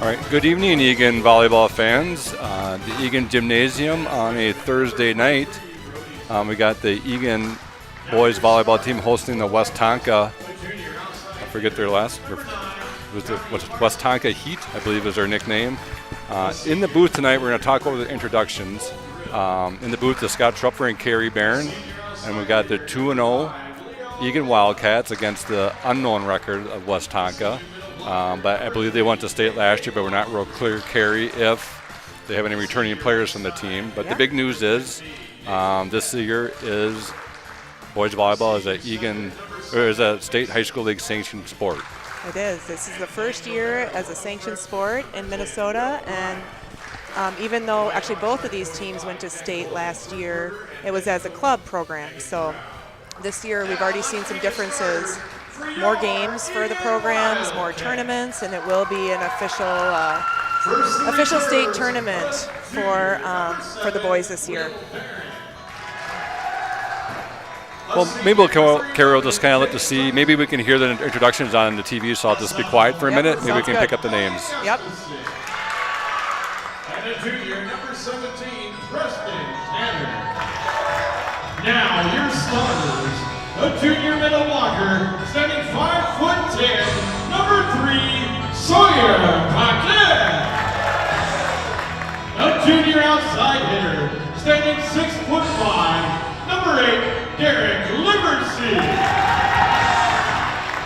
All right, good evening, Eagan volleyball fans. The Eagan Gymnasium on a Thursday night. We got the Eagan boys volleyball team hosting the Westonka. I forget their last. Westonka Heat, I believe, is their nickname. In the booth tonight, we're going to talk over the introductions. In the booth is Scott Trupper and Carrie Barron, and we got the 2-0 Eagan Wildcats against the unknown record of Westonka. But I believe they went to state last year, but we're not real clear, Carrie, if they have any returning players from the team. But the big news is this year is boys volleyball is a state high school league sanctioned sport. It is. This is the first year as a sanctioned sport in Minnesota, and even though actually both of these teams went to state last year, it was as a club program. So this year we've already seen some differences. More games for the programs, more tournaments, and it will be an official state tournament for the boys this year. Well, maybe Carrie will just kind of let to see. Maybe we can hear the introductions on the TV, so I'll just be quiet for a minute. Maybe we can pick up the names. Yep. And a junior, number 17, Preston Tanner. Now your starters. A junior middle blocker, standing 5'10", number 3, Sawyer Paquette. A junior outside hitter, standing 6'5", number 8, Derek Liberty.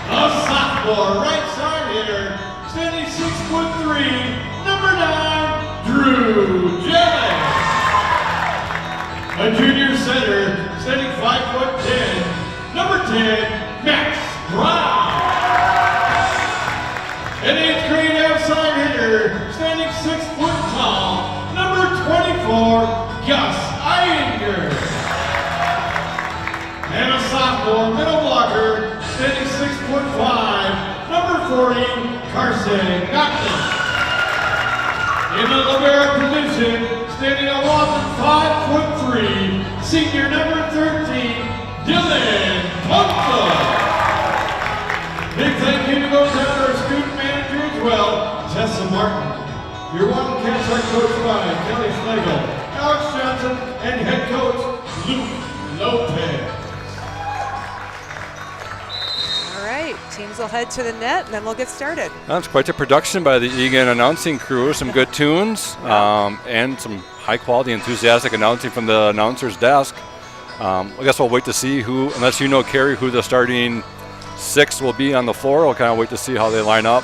A sophomore right side hitter, standing 6'3", number 9, Drew Jennings. A junior center, standing 5'10", number 10, Max Brown. An 8th grade outside hitter, standing 6 foot tall, number 24, Gus Eagan. And a sophomore middle blocker, standing 6'5", number 40, Carson Nocton. In the libero position, standing a whopping 5'3", senior number 13, Dylan Punta. Big thank you to go down to our student manager as well, Tessa Martin. Your Wildcats are coached by Kelly Schlegel, Alex Johnson, and head coach Luke Lopez. All right, teams will head to the net, and then we'll get started. That's quite a production by the Eagan announcing crew. Some good tunes and some high-quality, enthusiastic announcing from the announcer's desk. I guess we'll wait to see who, unless you know, Carrie, who the starting 6 will be on the floor. We'll kind of wait to see how they line up.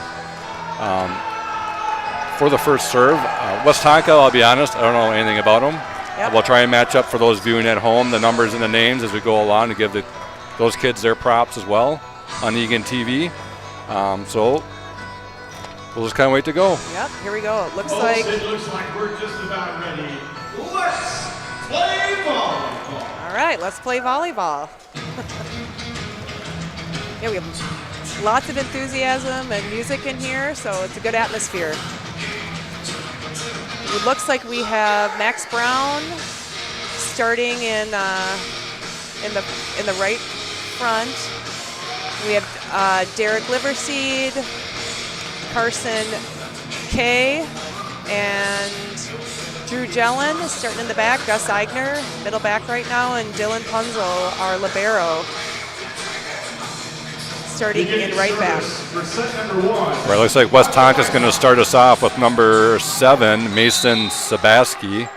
For the first serve, Westonka, I'll be honest, I don't know anything about them. Yep. We'll try and match up for those viewing at home, the numbers and the names as we go along to give those kids their props as well on Eagan TV. So we'll just kind of wait to go. Yep, here we go. It looks Folks, like it looks like we're just about ready. Let's play volleyball. all right, let's play volleyball. Yeah, we have lots of enthusiasm and music in here, so it's a good atmosphere. It looks like we have Max Brown starting in the right front. We have Derek Liverseed, Carson Kay, and Drew Jellin starting in the back. Gus Eigner, middle back right now, and Dylan Punzel, our libero, starting in right back. For set number 1. Right, looks like Westonka's going to start us off with number 7, Mason Sabaski,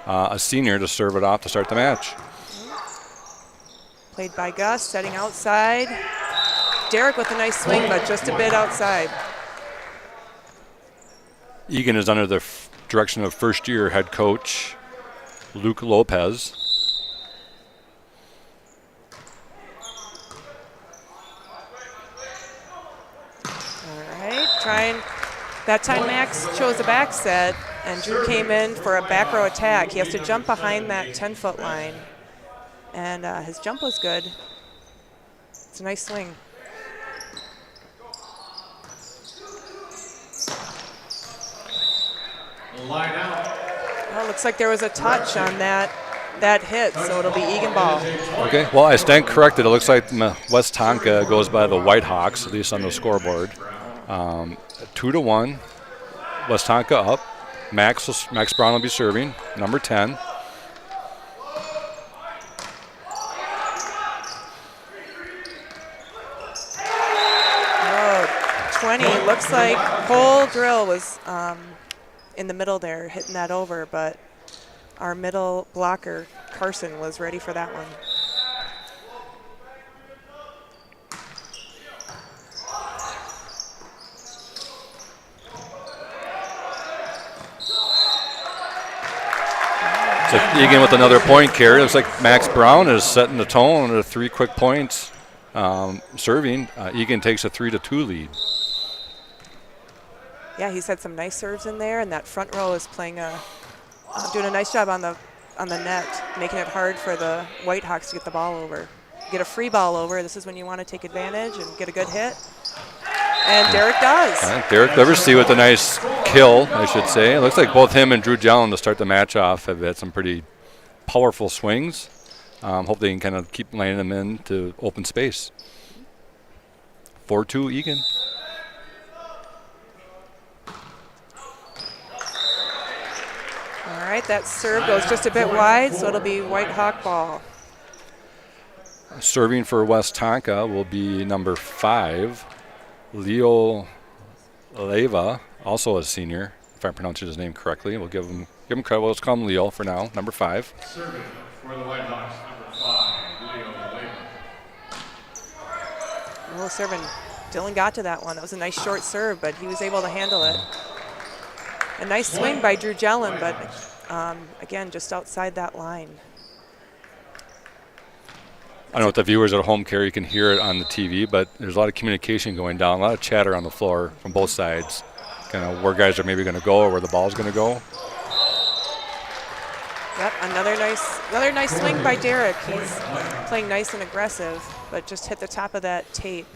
a senior, to serve it off to start the match. Played by Gus, setting outside. Derek with a nice swing, but just a bit outside. Eagan is under the direction of first-year head coach Luke Lopez. That time Max chose a back set, and Drew came in for a back row attack. He has to jump behind that 10-foot line, and his jump was good. It's a nice swing. Line out. Well, looks like there was a touch on that hit, so it'll be Eagan ball. Okay, well, I stand corrected. It looks like Westonka goes by the Whitehawks, at least on the scoreboard. 2-1. Westonka up. Max Brown will be serving, number 10. Oh, 20. Looks like whole drill was in the middle there, hitting that over, but our middle blocker, Carson, was ready for that one. Looks like Eagan with another point carry. Looks like Max Brown is setting the tone with 3 quick points serving. Eagan takes a 3-2 lead. Yeah, he's had some nice serves in there, and that front row is playing doing a nice job on the net, making it hard for the Whitehawks to get the ball over. Get a free ball over. This is when you want to take advantage and get a good hit. And Derek does. Derek Liverseed with a nice kill, I should say. It looks like both him and Drew Jellin to start the match off have had some pretty powerful swings. Hope they can kind of keep laying them into open space. 4-2 Eagan. All right, that serve goes just a bit wide, so it'll be Whitehawk ball. Serving for Westonka will be number 5, Leo Leva, also a senior, if I pronounced his name correctly. We'll give him credit. Let's call him Leo for now, number 5. Serving for the Whitehawks, number 5, Leo Leva. Oh, serving. Dylan got to that one. That was a nice short serve, but he was able to handle it. A nice swing by Drew Jellin, but again, just outside that line. I don't know if the viewers at home, Carrie, can hear it on the TV, but there's a lot of communication going down, a lot of chatter on the floor from both sides, kind of where guys are maybe going to go or where the ball's going to go. Yep, another nice swing by Derek. He's playing nice and aggressive, but just hit the top of that tape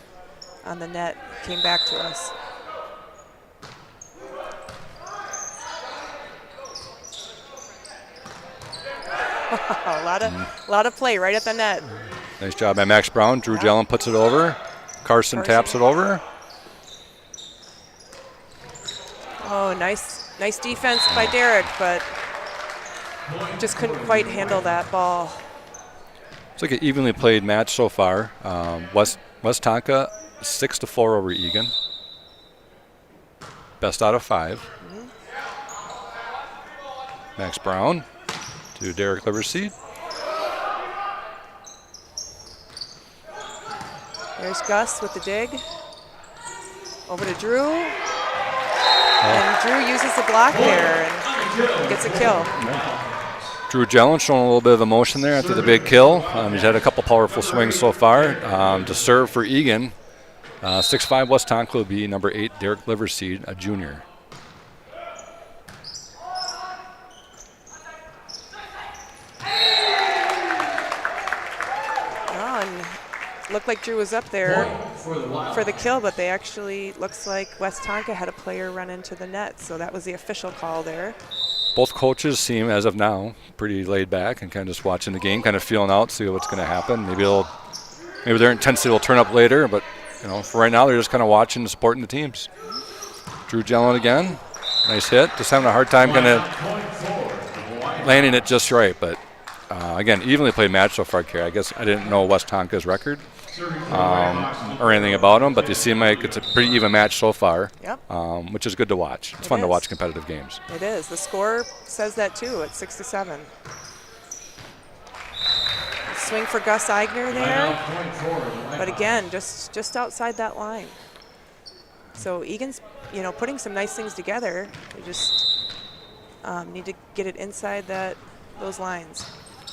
on the net, came back to us. a lot of play right at the net. Nice job by Max Brown. Drew Jellin puts it over. Carson taps it over. Oh, nice defense by Derek, but just couldn't quite handle that ball. It's like an evenly played match so far. Westonka 6-4 over Eagan. Best out of 5. Max Brown to Derek Liverseed. There's Gus with the dig. Over to Drew. And Drew uses the block there and gets a kill. Drew Jellin showing a little bit of emotion there after the big kill. He's had a couple powerful swings so far. To serve for Eagan, 6'5" Westonka will be number 8, Derek Liverseed, a junior. Looked like Drew was up there for the kill, but they actually, looks like Westonka had a player run into the net, so that was the official call there. Both coaches seem, as of now, pretty laid back and kind of just watching the game, kind of feeling out, see what's going to happen. Maybe their intensity will turn up later, but for right now, they're just kind of watching and supporting the teams. Drew Jellin again, nice hit. Just having a hard time kind of landing it just right, but again, evenly played match so far, Kerry. I guess I didn't know Westonka's record or anything about them, but they seem like it's a pretty even match so far, which is good to watch. It's fun to watch competitive games. It is. The score says that too. It's 6-7. Swing for Gus Eagan there, but again, just outside that line. So Egan's, putting some nice things together. They just need to get it inside those lines.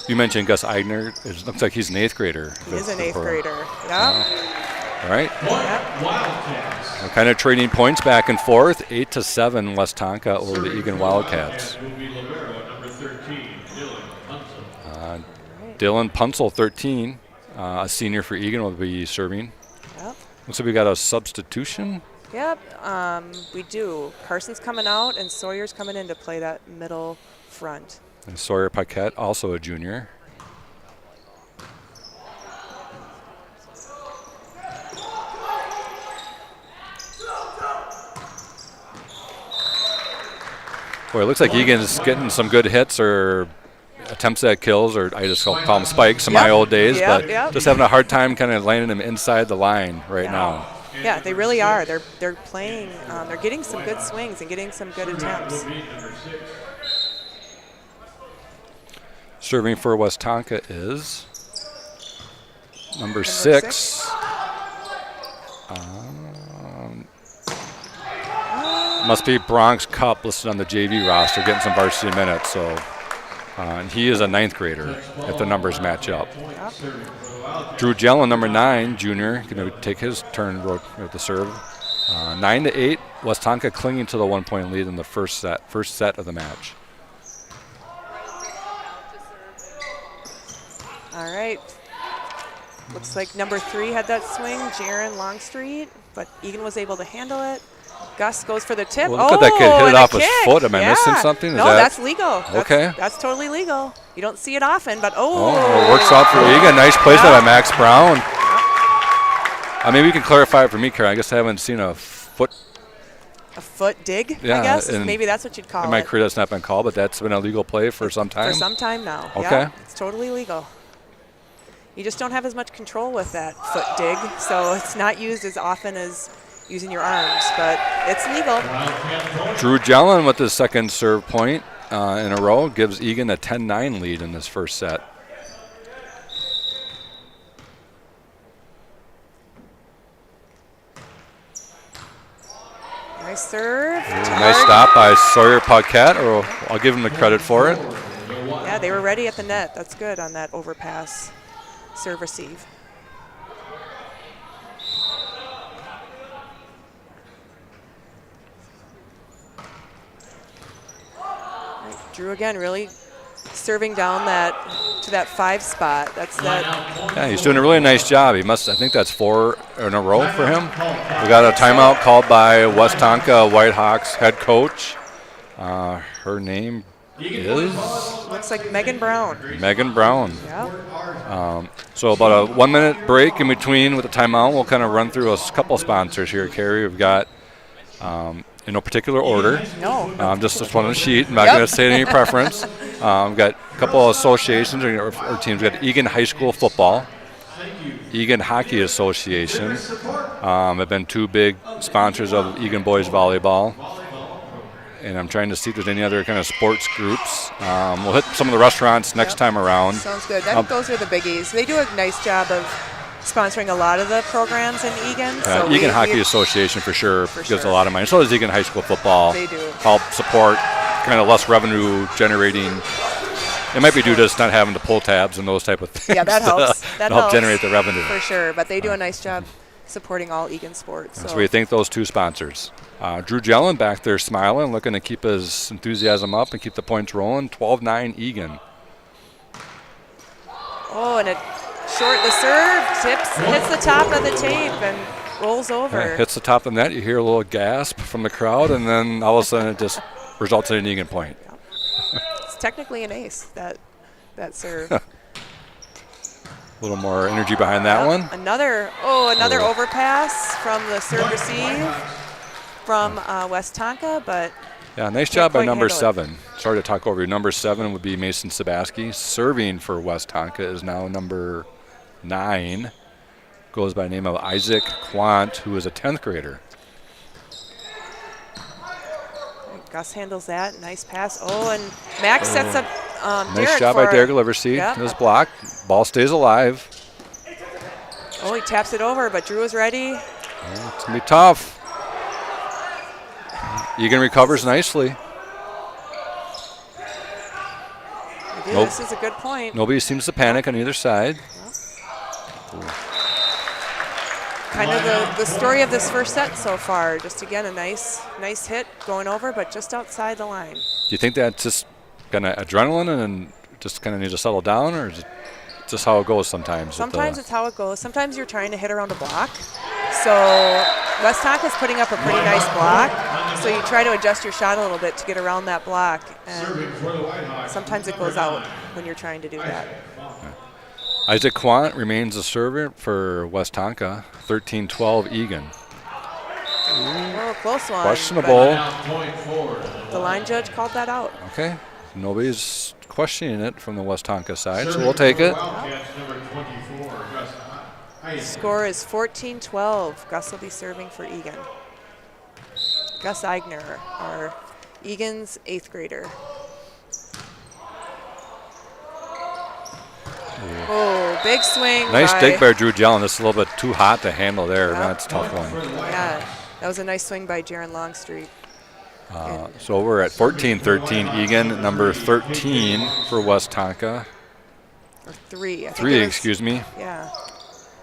You mentioned Gus Eagan. It looks like he's an 8th grader. He is an 8th grader. Yeah. All right. Wildcats. We're kind of trading points back and forth. 8-7 Westonka over the Eagan Wildcats. Dylan Punsel, 13, a senior for Eagan, will be serving. Yep. Looks like we got a substitution. Yep, we do. Carson's coming out, and Sawyer's coming in to play that middle front. And Sawyer Paquette, also a junior. Boy, it looks like Egan's getting some good hits or attempts at kills, or I just call them spikes in my old days, but just having a hard time kind of landing them inside the line right now. Yeah, they really are. They're playing. They're getting some good swings and getting some good attempts. Serving for Westonka is number 6. Must be Bronx Cup listed on the JV roster, getting some varsity minutes. So, and he is a 9th grader if the numbers match up. Drew Jellin, number 9, junior, going to take his turn with the serve. 9-8, Westonka clinging to the 1-point lead in the first set of the match. All right. Looks like number 3 had that swing, Jaron Longstreet, but Eagan was able to handle it. Gus goes for the tip. Well, look at that kid hit it off his foot. Am I missing something? No, that's legal. Okay. That's totally legal. You don't see it often, but it works out for Eagan. Nice placement by Max Brown. Maybe you can clarify it for me, Karen. I guess I haven't seen a foot dig, I guess. Maybe that's what you'd call it. In my career, that's not been called, but that's been a legal play for some time. For some time now. Okay. Yeah, it's totally legal. You just don't have as much control with that foot dig, so it's not used as often as using your arms, but it's legal. Drew Jellin with his second serve point in a row gives Eagan a 10-9 lead in this first set. Nice serve. Nice stop by Sawyer Paquette, or I'll give him the credit for it. Yeah, they were ready at the net. That's good on that overpass. serve receive. Drew again really serving down to that 5 spot. That's that. Yeah, he's doing a really nice job. I think that's 4 in a row for him. We got a timeout called by Westonka Whitehawks head coach. Her name is? Looks like Megan Brown. Megan Brown. Yeah. So about a 1-minute break in between with the timeout. We'll kind of run through a couple sponsors here, Carrie. We've got in no particular order. No. Just one on the sheet. I'm not going to say any preference. We've got a couple of associations or teams. We've got Eagan High School Football, Eagan Hockey Association. Have been 2 big sponsors of Eagan Boys Volleyball. And I'm trying to see if there's any other kind of sports groups. We'll hit some of the restaurants next time around. Sounds good. Those are the biggies. They do a nice job of sponsoring a lot of the programs in Eagan. So Eagan Hockey Association for sure gives a lot of money. So does Eagan High School Football. They do. Help support kind of less revenue generating. It might be due to just not having to pull tabs and those type of things. Yeah, that helps. That help generate the revenue. For sure, but they do a nice job supporting all Eagan sports. So we thank those 2 sponsors. Drew Jellin back there smiling, looking to keep his enthusiasm up and keep the points rolling. 12-9 Eagan. Oh, and the serve hits the top of the tape and rolls over. Yeah, hits the top of the net. You hear a little gasp from the crowd, and then all of a sudden it just results in an Eagan point. It's technically an ace, that serve. A little more energy behind that one. Another overpass from the serve receive from Westonka, but yeah, nice job by number 7. Sorry to talk over you. Number 7 would be Mason Sabaski. Serving for Westonka is now number 9. Goes by the name of Isaac Quant, who is a 10th grader. Gus handles that. Nice pass. Oh, and Max sets up nice Derek job by Derek Liverseed. Yep. This block. Ball stays alive. Oh, he taps it over, but Drew is ready. Oh, it's going to be tough. Eagan recovers nicely. Nope. This is a good point. Nobody seems to panic on either side. Kind of the story of this first set so far. Just again a nice hit going over, but just outside the line. Do you think that's just kind of adrenaline and just kind of need to settle down, or is it just how it goes sometimes? Sometimes it's how it goes. Sometimes you're trying to hit around a block. So Westonka is putting up a pretty nice block. So you try to adjust your shot a little bit to get around that block. And sometimes it goes out when you're trying to do that. Isaac Quant remains a server for Westonka. 13-12 Eagan. Oh, close one. Questionable. The line judge called that out. Okay. Nobody's questioning it from the Westonka side, so we'll take it. Score is 14-12. Gus will be serving for Eagan. Gus Eigner, our Eagan's 8th grader. Oh, big swing. Nice dig by Drew Jellin. This is a little bit too hot to handle there. Yep. That's a tough one. Yeah, that was a nice swing by Jaron Longstreet. So we're at 14-13 Eagan, number 13 for Westonka. Or 3. 3, excuse me. Yeah.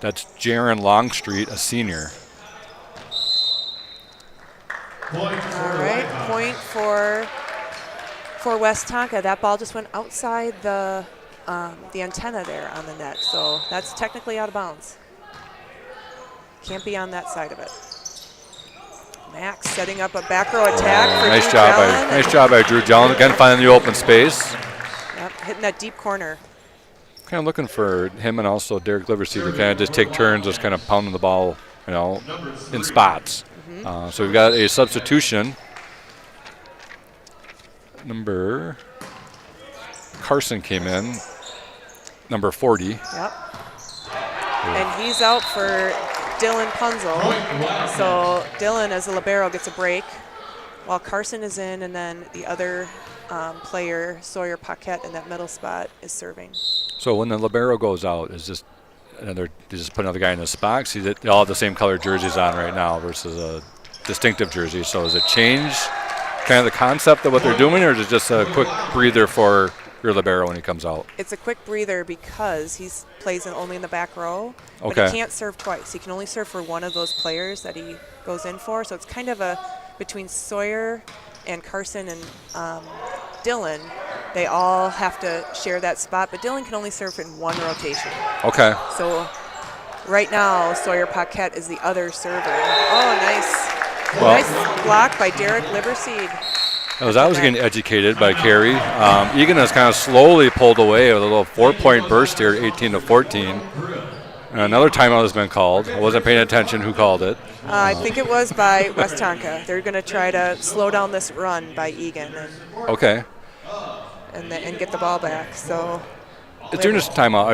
That's Jaron Longstreet, a senior. All right, point for Westonka. That ball just went outside the antenna there on the net, so that's technically out of bounds. Can't be on that side of it. Max setting up a back row attack for nice Drew Jellin. Nice job by Drew Jellin. Again, finding the open space. Yep, hitting that deep corner. Kind of looking for him and also Derek Liverseed to kind of just take turns, just kind of pounding the ball, in spots. Mm-hmm. So we've got a substitution. Number Carson came in, number 40. Yep. And he's out for Dylan Punzel. So Dylan, as a libero, gets a break while Carson is in, and then the other player, Sawyer Paquette, in that middle spot is serving. So when the libero goes out, is just they just put another guy in the spot? See, they all have the same color jerseys on right now versus a distinctive jersey. So does it change kind of the concept of what they're doing, or is it just a quick breather for your libero when he comes out? It's a quick breather because he plays only in the back row. But Okay. he can't serve twice. He can only serve for one of those players that he goes in for. So it's kind of between Sawyer and Carson and Dylan. They all have to share that spot, but Dylan can only serve in one rotation. Okay. So right now, Sawyer Paquette is the other server. Oh, nice. Well, Nice block by Derek Liberseed. as I was getting educated by Carey, Eagan has kind of slowly pulled away with a little 4-point burst here, 18-14. And another timeout has been called. I wasn't paying attention who called it. I think it was by Westonka. They're going to try to slow down this run by Eagan Okay. and get the ball back. So During this timeout,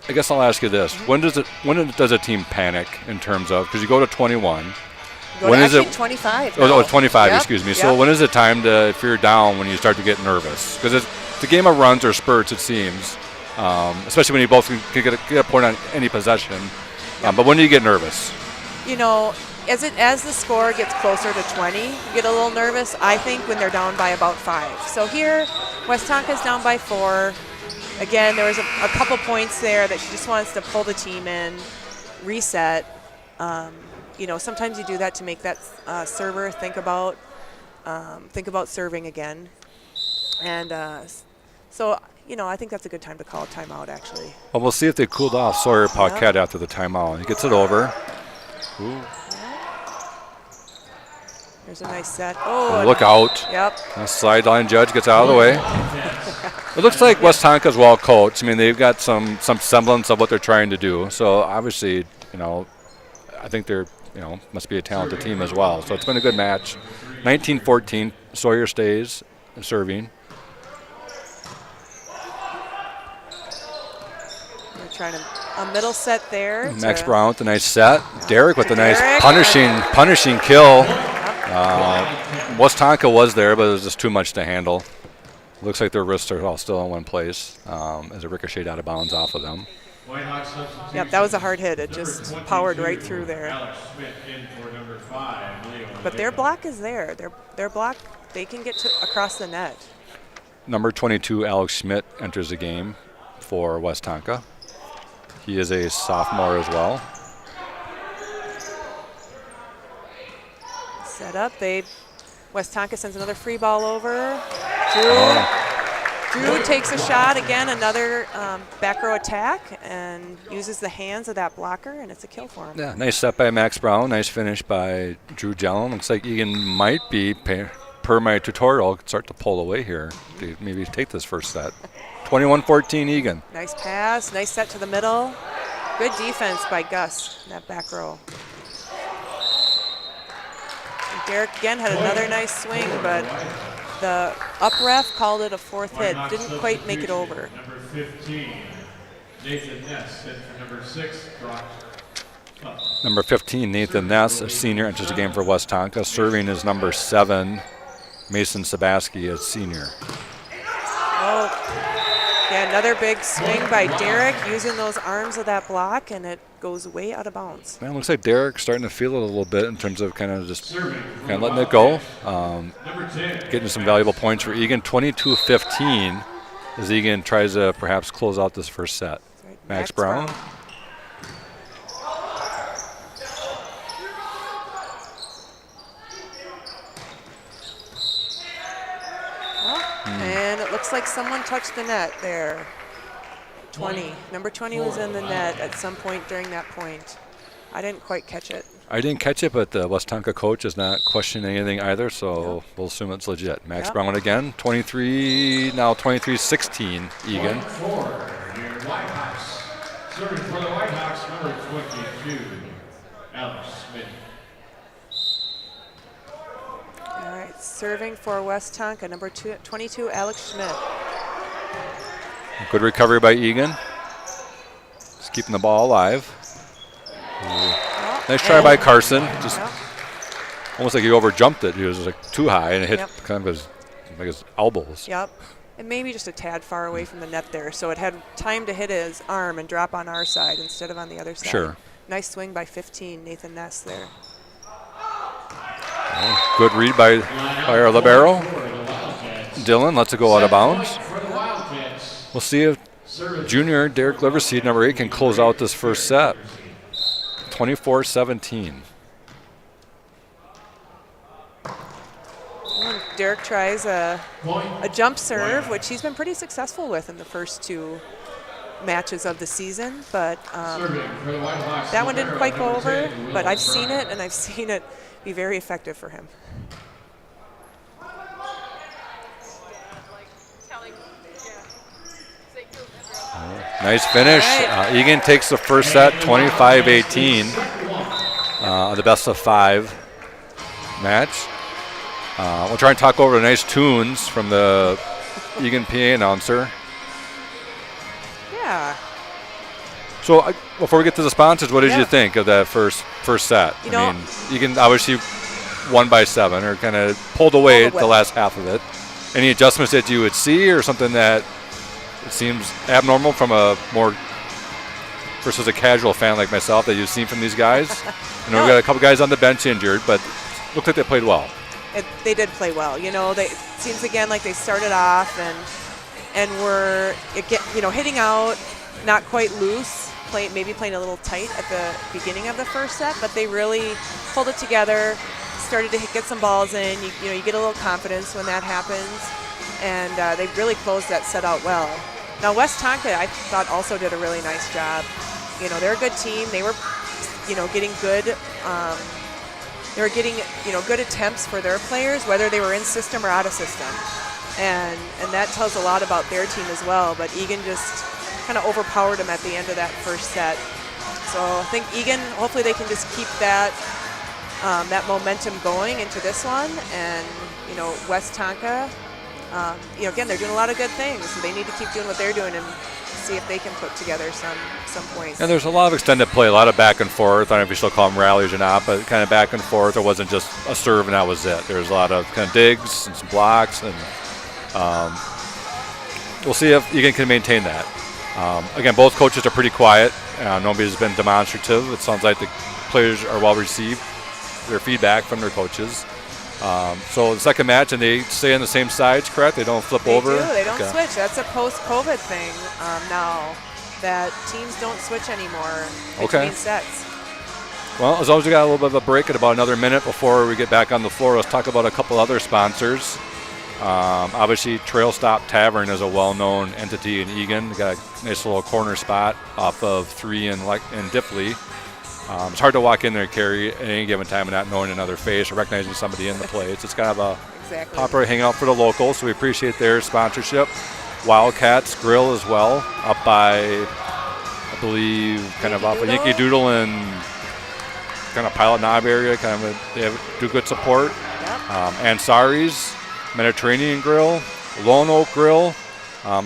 I guess I'll ask you this. When does a team panic in terms of, because you go to 21. when is it 25? Oh, it's 25, Yep, excuse me. yep. So when is it time to, if you're down, when you start to get nervous? Because it's a game of runs or spurts, it seems, especially when you both can get a point on any possession. But when do you get nervous? You know, as the score gets closer to 20, you get a little nervous, I think, when they're down by about 5. So here, Westonka's down by 4. Again, there was a couple points there that she just wants to pull the team in, reset. You know, sometimes you do that to make that server think about serving again. And so, you know, I think that's a good time to call a timeout, actually. Well, we'll see if they cooled off Sawyer Paquette after the timeout. He gets it over. Ooh. There's a nice set. Oh, Look out. Yep. The sideline judge gets out of the way. It looks like Westonka's well coached. I mean, they've got some semblance of what they're trying to do. So obviously, you know, I think they're, you know, must be a talented team as well. So it's been a good match. 19-14, Sawyer stays serving. They're trying a middle set there. Max Brown with a nice set. Derek with a nice punishing kill. Westonka was there, but it was just too much to handle. Looks like their wrists are all still in one place as it ricocheted out of bounds off of them. Yep, that was a hard hit. It just powered right through there. But their block is there. Their block, they can get across the net. Number 22, Alex Schmidt, enters the game for Westonka. He is a sophomore as well. Set up. Westonka sends another free ball over. Drew takes a shot again, another back row attack, and uses the hands of that blocker, and it's a kill for him. Yeah, nice set by Max Brown. Nice finish by Drew Jellum. Looks like Eagan might be, per my tutorial, start to pull away here to maybe take this first set. 21-14 Eagan. Nice pass, nice set to the middle. Good defense by Gus in that back row. And Derek again had another nice swing, but the up ref called it a 4th hit. Didn't quite make it over. Number 15, Nathan Ness, and for number 6, Brock. Number 15, Nathan Ness, a senior, enters the game for Westonka. Serving is number 7, Mason Sabaski, a senior. Oh, yeah, another big swing by Derek using those arms of that block, and it goes way out of bounds. Man, looks like Derek's starting to feel it a little bit in terms of kind of just kind of letting it go. Getting some valuable points for Eagan. 22-15 as Eagan tries to perhaps close out this first set. Right, Max Brown. And it looks like someone touched the net there. 20. Number 20 was in the net at some point during that point. I didn't quite catch it. I didn't catch it, but the Westonka coach is not questioning anything either, so we'll assume it's legit. Max Brown again, 23, now 23-16, Eagan. Serving for the Whitehawks, number 22, Alex Smith. All right, serving for Westonka, number 22, Alex Schmidt. Good recovery by Eagan. Just keeping the ball alive. Nice try by Carson. Just almost like he overjumped it. He was like too high and it hit kind of his elbows. Yep. And maybe just a tad far away from the net there, so it had time to hit his arm and drop on our side instead of on the other side. Sure. Nice swing by 15, Nathan Ness there. Good read by our libero. Dillon lets it go out of bounds. For the Wildcats. We'll see if junior Derek Liverseed, number 8, can close out this first set. 24-17. Derek tries a jump serve, which he's been pretty successful with in the first 2 matches of the season, but that one didn't quite go over, but I've seen it, and I've seen it be very effective for him. Nice finish. Right. Eagan takes the first set, 25-18. The best of 5 match. We'll try and talk over the nice tunes from the Eagan PA announcer. Yeah. So before we get to the sponsors, what did you think of that first set? I mean, Eagan obviously won by 7, or kind of pulled away the last half of it. Any adjustments that you would see, or something that it seems abnormal from a more versus a casual fan like myself that you've seen from these guys? I know we got a couple guys on the bench injured, but looked like they played well. They did play well. It seems again like they started off and were hitting out, not quite loose, maybe playing a little tight at the beginning of the first set, but they really pulled it together, started to get some balls in. You get a little confidence when that happens, and they really closed that set out well. Now Westonka, I thought, also did a really nice job. They're a good team. They were, getting good. They were getting, good attempts for their players, whether they were in system or out of system. And that tells a lot about their team as well. But Eagan just kind of overpowered them at the end of that first set. So I think Eagan, hopefully they can just keep that momentum going into this one. And, Westonka, again, they're doing a lot of good things. So they need to keep doing what they're doing and see if they can put together some points. And there's a lot of extended play, a lot of back and forth. I don't know if you still call them rallies or not, but kind of back and forth. It wasn't just a serve and that was it. There was a lot of kind of digs and some blocks, and we'll see if Eagan can maintain that. Again, both coaches are pretty quiet. Nobody's been demonstrative. It sounds like the players are well received, their feedback from their coaches. So the second match, and they stay on the same sides, correct? They don't flip over? They don't switch. That's a post-COVID thing now, that teams don't switch anymore between sets. Well, as long as we got a little bit of a break at about another minute before we get back on the floor, let's talk about a couple other sponsors. Obviously, Trail Stop Tavern is a well-known entity in Eagan. They got a nice little corner spot off of 3 in Diffley. It's hard to walk in there, Carrie, at any given time and not knowing another face or recognizing somebody in the place. It's kind of a popular hangout for the locals, so we appreciate their sponsorship. Wildcats Grill as well, up by, I believe, kind of off of Yankee Doodle and kind of Pilot Knob area. They do good support. Yep. Ansari's Mediterranean Grill, Lone Oak Grill.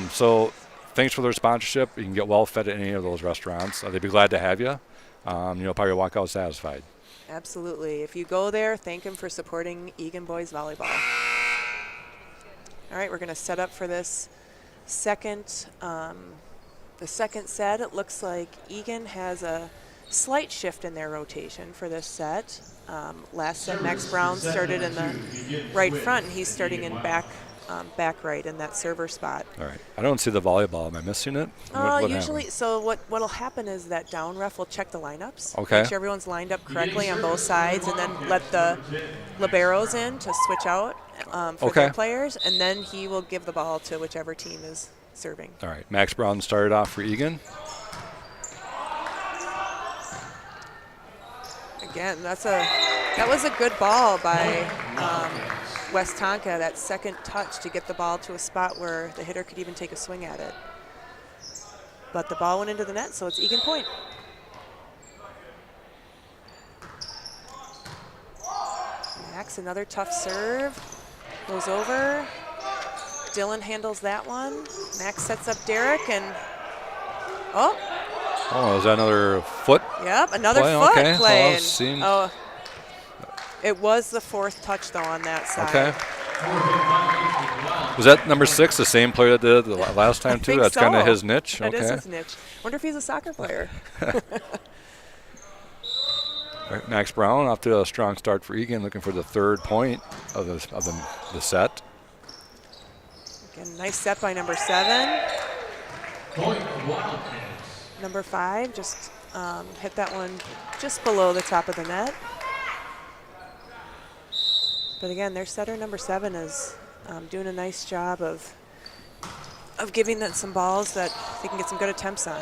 So thanks for their sponsorship. You can get well fed at any of those restaurants. They'd be glad to have you. Probably walk out satisfied. Absolutely. If you go there, thank them for supporting Eagan Boys Volleyball. All right, we're going to set up for this second set. It looks like Eagan has a slight shift in their rotation for this set. Last set, Max Brown started in the right front, and he's starting in back right in that server spot. All right. I don't see the volleyball. Am I missing it? What usually, so what'll happen is that down ref will check the lineups. Okay. Make sure everyone's lined up correctly on both sides, and then let the liberos in to switch out for their players, and then he will give the ball to whichever team is serving. All right. Max Brown started off for Eagan. Again, that was a good ball by Westonka, that second touch to get the ball to a spot where the hitter could even take a swing at it. But the ball went into the net, so it's Eagan point. Max, another tough serve. Goes over. Dillon handles that one. Max sets up Derek, and is that another foot? Yep, another foot play. It was the 4th touch, though, on that side. Okay. Was that number 6, the same player that did it the last time, too? That's kind of his niche? That is his niche. Wonder if he's a soccer player. All right, Max Brown off to a strong start for Eagan, looking for the 3rd point of the set. Again, nice set by number 7. Point Wildcats. Number 5 just hit that one just below the top of the net. But again, their setter number 7 is doing a nice job of giving them some balls that they can get some good attempts on.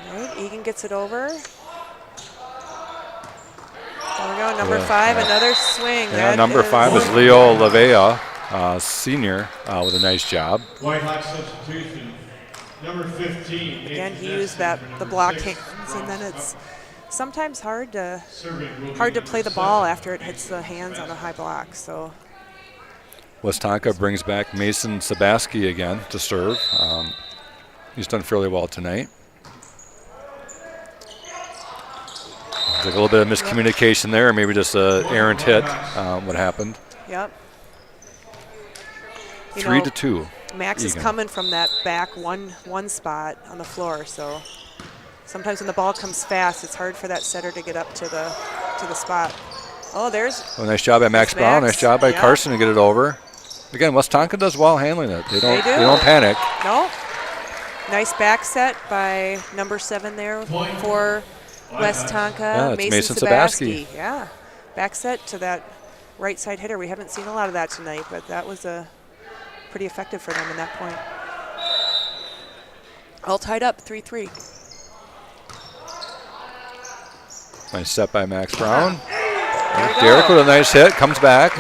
All right, Eagan gets it over. There we go, number 5, another swing. Yeah, That number 5 is Leo Lavea, senior, with a nice job. Whitehawk substitution. Number 15. Again, he used the blocked hands, and then it's sometimes hard to play the ball after it hits the hands on a high block. So Westonka brings back Mason Sabaski again to serve. He's done fairly well tonight. There's a little bit of miscommunication there, maybe just an errant hit. What happened? Yep. 3-2. Max is Eagan. coming from that back one spot on the floor, so sometimes when the ball comes fast, it's hard for that setter to get up to the spot. Oh, there's Nice job by Max Brown. Nice job by Carson to get it over. Again, Westonka does well handling it. They don't panic. No. Nice back set by number 7 there for Westonka. Yeah, it's Mason Sabaski. Yeah, back set to that right side hitter. We haven't seen a lot of that tonight, but that was pretty effective for them in that point. All tied up, 3-3. Nice set by Max Brown. Derek with a nice hit, comes back,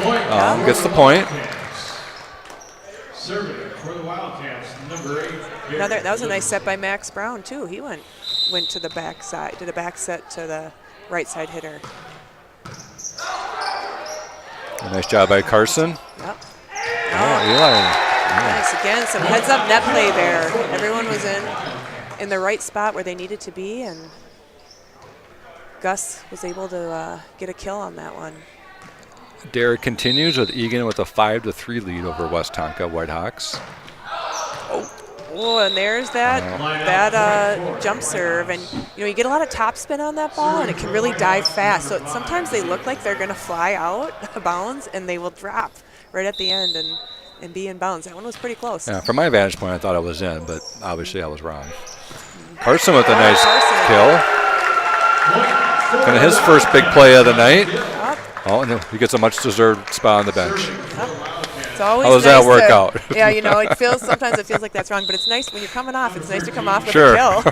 gets the point. Serving for the Wildcats, number 8. That was a nice set by Max Brown too. He went to the back side, did a back set to the right side hitter. A nice job by Carson. Yep. Nice. Again, some heads-up net play there. Everyone was in the right spot where they needed to be, and Gus was able to get a kill on that one. Derek continues with Eagan with a 5-3 lead over Westonka Whitehawks. Oh, and there's that jump serve, and you get a lot of topspin on that ball, and it can really dive fast. So sometimes they look like they're going to fly out of bounds, and they will drop right at the end and be in bounds. That one was pretty close. Yeah, from my vantage point, I thought it was in, but obviously I was wrong. Carson with a nice kill. Kind of his first big play of the night. Oh, no, he gets a much-deserved spot on the bench. It's always How does nice that work out? Yeah, sometimes it feels like that's wrong, but it's nice when you're coming off. It's nice to come off with a kill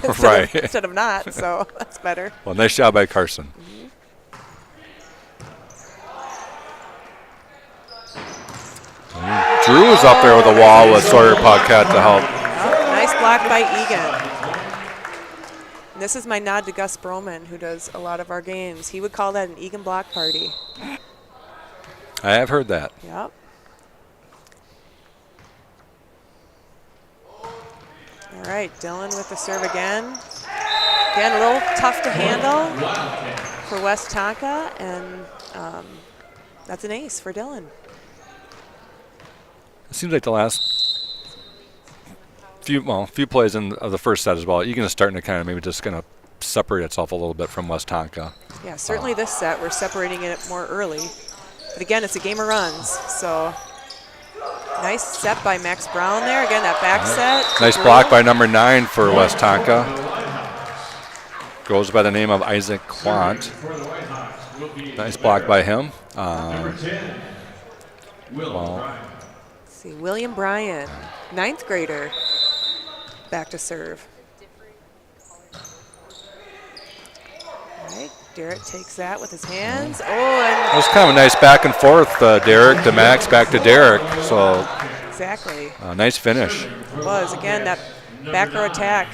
instead of not, so that's better. Well, nice job by Carson. Drew's up there with a wall with Sawyer Paquette to help. Nice block by Eagan. And this is my nod to Gus Broman, who does a lot of our games. He would call that an Eagan block party. I have heard that. Yep. All right, Dylan with the serve again. Again, a little tough to handle for Westonka, and that's an ace for Dylan. It seems like the last few plays of the first set as well, Eagan is starting to kind of maybe just going to separate itself a little bit from Westonka. Yeah, certainly this set we're separating it more early. But again, it's a game of runs, so nice set by Max Brown there. Again, that back set. Nice block by number 9 for Westonka. Goes by the name of Isaac Quant. Nice block by him. William Bryan, 9th grader, back to serve. All right, Derek takes that with his hands. Oh, and it was kind of a nice back and forth, Derek to Max, back to Derek. So exactly. Nice finish. It was, again, that back row attack.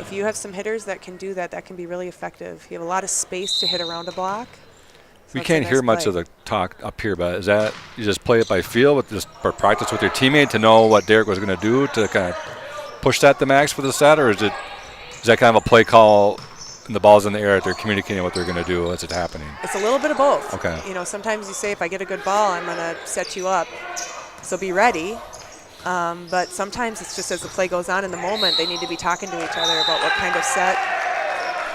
If you have some hitters that can do that, that can be really effective. You have a lot of space to hit around a block. We can't hear much of the talk up here, but is that you just play it by feel or practice with your teammate to know what Derek was going to do to kind of push that to Max for the set, or is that kind of a play call and the ball's in the air that they're communicating what they're going to do as it's happening? It's a little bit of both. Okay. Sometimes you say, if I get a good ball, I'm going to set you up, so be ready. But sometimes it's just as the play goes on in the moment, they need to be talking to each other about what kind of set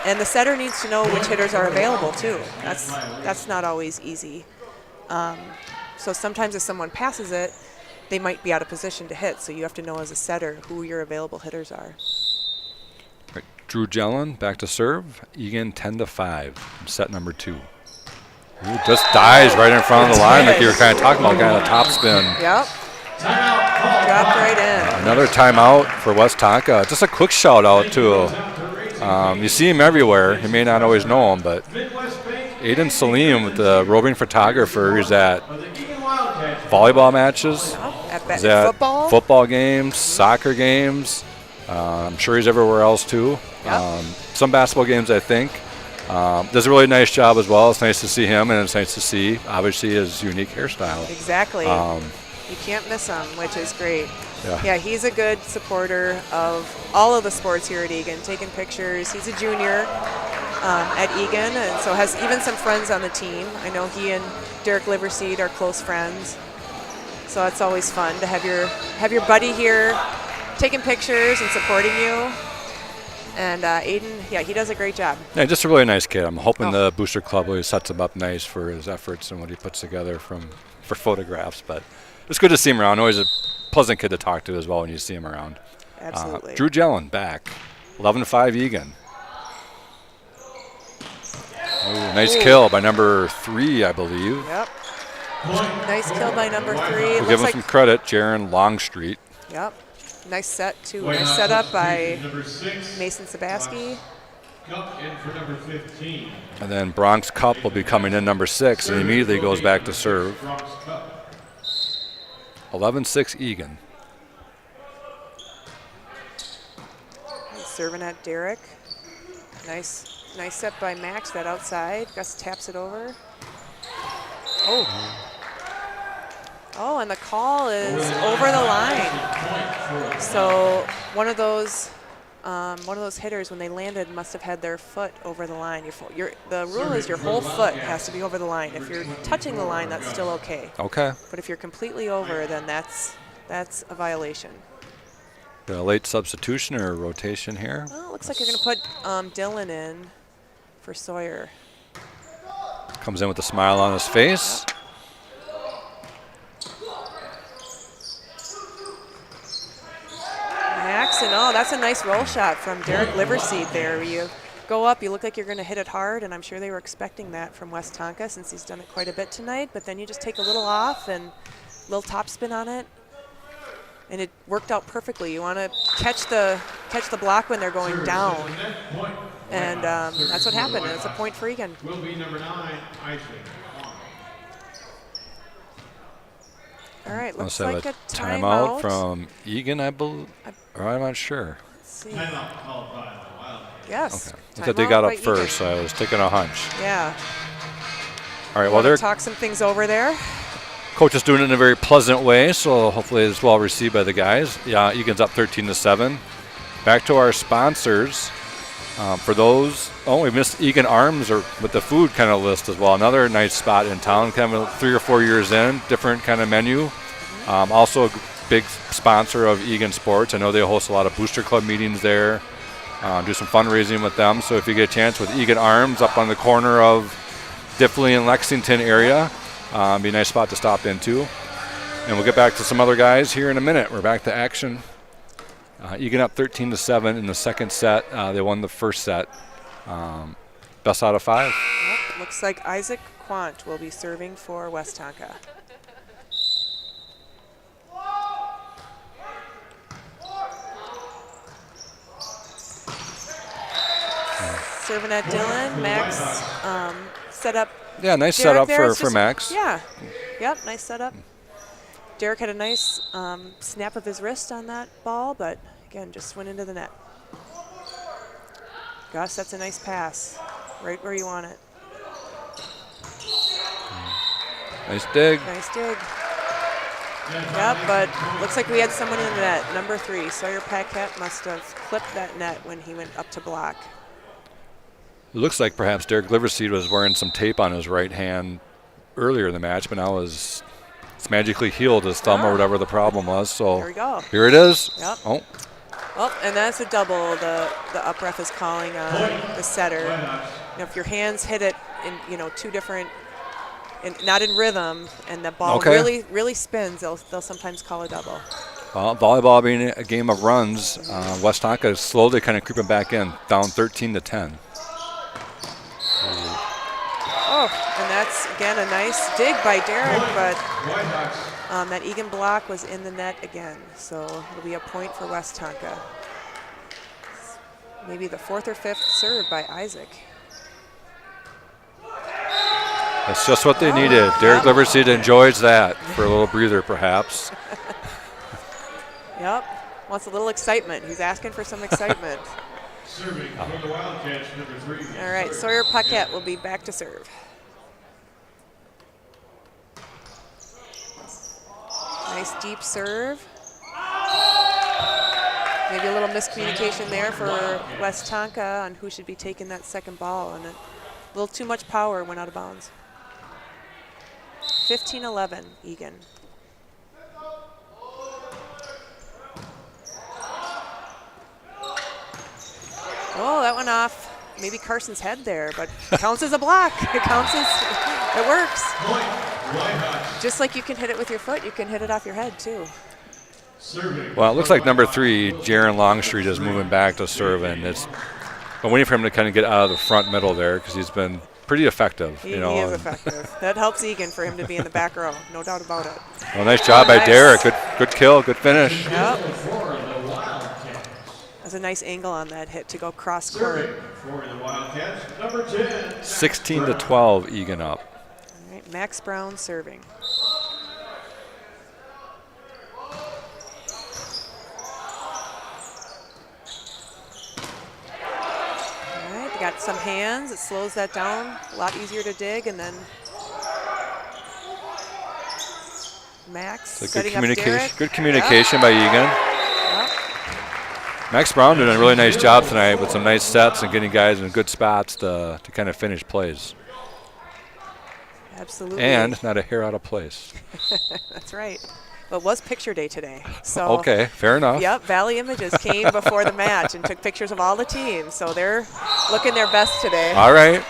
And the setter needs to know which hitters are available too. That's not always easy. So sometimes if someone passes it, they might be out of position to hit. So you have to know as a setter who your available hitters are. Right. Drew Jellin back to serve. Eagan 10-5. Set number 2. Ooh, just dives right in front of the line like you were kind of talking about, kind of top spin. Yep. Dropped right in. Another timeout for Westonka. Just a quick shout out to you see him everywhere. You may not always know him, but Aiden Salim with the roving photographer. He's at volleyball matches. He's at football games, soccer games. I'm sure he's everywhere else too. Yep. Some basketball games, I think. Does a really nice job as well. It's nice to see him, and it's nice to see, obviously, his unique hairstyle. Exactly. You can't miss him, which is great. Yeah, he's a good supporter of all of the sports here at Eagan, taking pictures. He's a junior at Eagan, and so has even some friends on the team. I know he and Derek Liverseed are close friends, so it's always fun to have your buddy here taking pictures and supporting you. And Aiden, he does a great job. Yeah, just a really nice kid. I'm hoping the Booster Club really sets him up nice for his efforts and what he puts together for photographs. But it's good to see him around. Always a pleasant kid to talk to as well when you see him around. Absolutely. Drew Jellin back. 11-5 Eagan. Nice kill by number 3, I believe. Yep. Nice kill by number 3. We'll give him some credit, Jaron Longstreet. Yep. Nice set, too. Nice setup by Mason Sabaski. And then Bronx Cup will be coming in number 6 and immediately goes back to serve. 11-6 Eagan. Serving at Derek. Nice set by Max, that outside. Gus taps it over. Oh, and the call is over the line. So one of those hitters, when they landed, must have had their foot over the line. The rule is your whole foot has to be over the line. If you're touching the line, that's still okay. Okay. But if you're completely over, then that's a violation. A late substitution or rotation here? Well, it looks like you're going to put Dylan in for Sawyer. Comes in with a smile on his face. Yep. Max, and that's a nice roll shot from Derek Liverseed there. You go up, you look like you're going to hit it hard, and I'm sure they were expecting that from Westonka since he's done it quite a bit tonight. But then you just take a little off and a little top spin on it. And it worked out perfectly. You want to catch the block when they're going down, and that's what happened. And it's a point for Eagan. Will be number 9, Isaac. All right, looks like a timeout from Eagan, I believe. Or I'm not sure. Let's see. Okay. Yes. I thought they got up first, so I was taking a hunch. Yeah. All right. Well, they're talk some things over there. Coach is doing it in a very pleasant way, so hopefully it's well received by the guys. Yeah, Eagan's up 13-7. Back to our sponsors. For those, we missed Eagan Arms with the food kind of list as well. Another nice spot in town, kind of 3 or 4 years in, different kind of menu. Also a big sponsor of Eagan Sports. I know they host a lot of Booster Club meetings there, do some fundraising with them. So if you get a chance with Eagan Arms up on the corner of Diffley and Lexington area, be a nice spot to stop into. And we'll get back to some other guys here in a minute. We're back to action. Eagan up 13-7 in the second set. They won the first set. Best out of 5. Yep, looks like Isaac Quant will be serving for Westonka. Serving at Dylan. Max set up. Yeah, nice Derek setup for Max. Yeah. Yep, nice setup. Derek had a nice snap of his wrist on that ball, but again, just went into the net. Gus, that's a nice pass, right where you want it. Nice dig. Nice dig. Yep, but looks like we had someone in the net. Number 3, Sawyer Paquette must have clipped that net when he went up to block. It looks like perhaps Derek Liverseed was wearing some tape on his right hand earlier in the match, but now it's magically healed his thumb or whatever the problem was. So here we go. Here it is. Yep. Oh. Oh, and that's a double. The up ref is calling on the setter. Now, if your hands hit it in two different, not in rhythm, and the ball really spins, they'll sometimes call a double. Well, volleyball being a game of runs, Westonka is slowly kind of creeping back in, down 13-10. Oh, and that's, again, a nice dig by Derek, but that Eagan block was in the net again, so it'll be a point for Westonka. Maybe the 4th or 5th serve by Isaac. That's just what they needed. Derek Liverseed enjoys that for a little breather, perhaps. Yep, wants a little excitement. He's asking for some excitement. Serving for the Wildcats, number 3. All right, Sawyer Paquette will be back to serve. Nice deep serve. Maybe a little miscommunication there for Westonka on who should be taking that second ball, and a little too much power went out of bounds. 15-11, Eagan. Oh, that went off maybe Carson's head there, but it counts as a block. It counts as, it works. Just like you can hit it with your foot, you can hit it off your head too. Well, it looks like number 3, Jaron Longstreet, is moving back to serve, and I'm waiting for him to kind of get out of the front middle there because he's been pretty effective. He is effective. That helps Eagan for him to be in the back row, no doubt about it. Well, nice job by Derek. Good kill, good finish. Yep. That's a nice angle on that hit to go cross court. For the Wildcats, number 10. 16-12, Eagan up. All right, Max Brown serving. All right, they got some hands. It slows that down. A lot easier to dig, and then Max setting up Derek. Good communication by Eagan. Max Brown did a really nice job tonight with some nice sets and getting guys in good spots to kind of finish plays. Absolutely. And not a hair out of place. That's right. Well, it was picture day today. So okay, fair enough. Yep, Valley Images came before the match and took pictures of all the teams. So they're looking their best today. All right.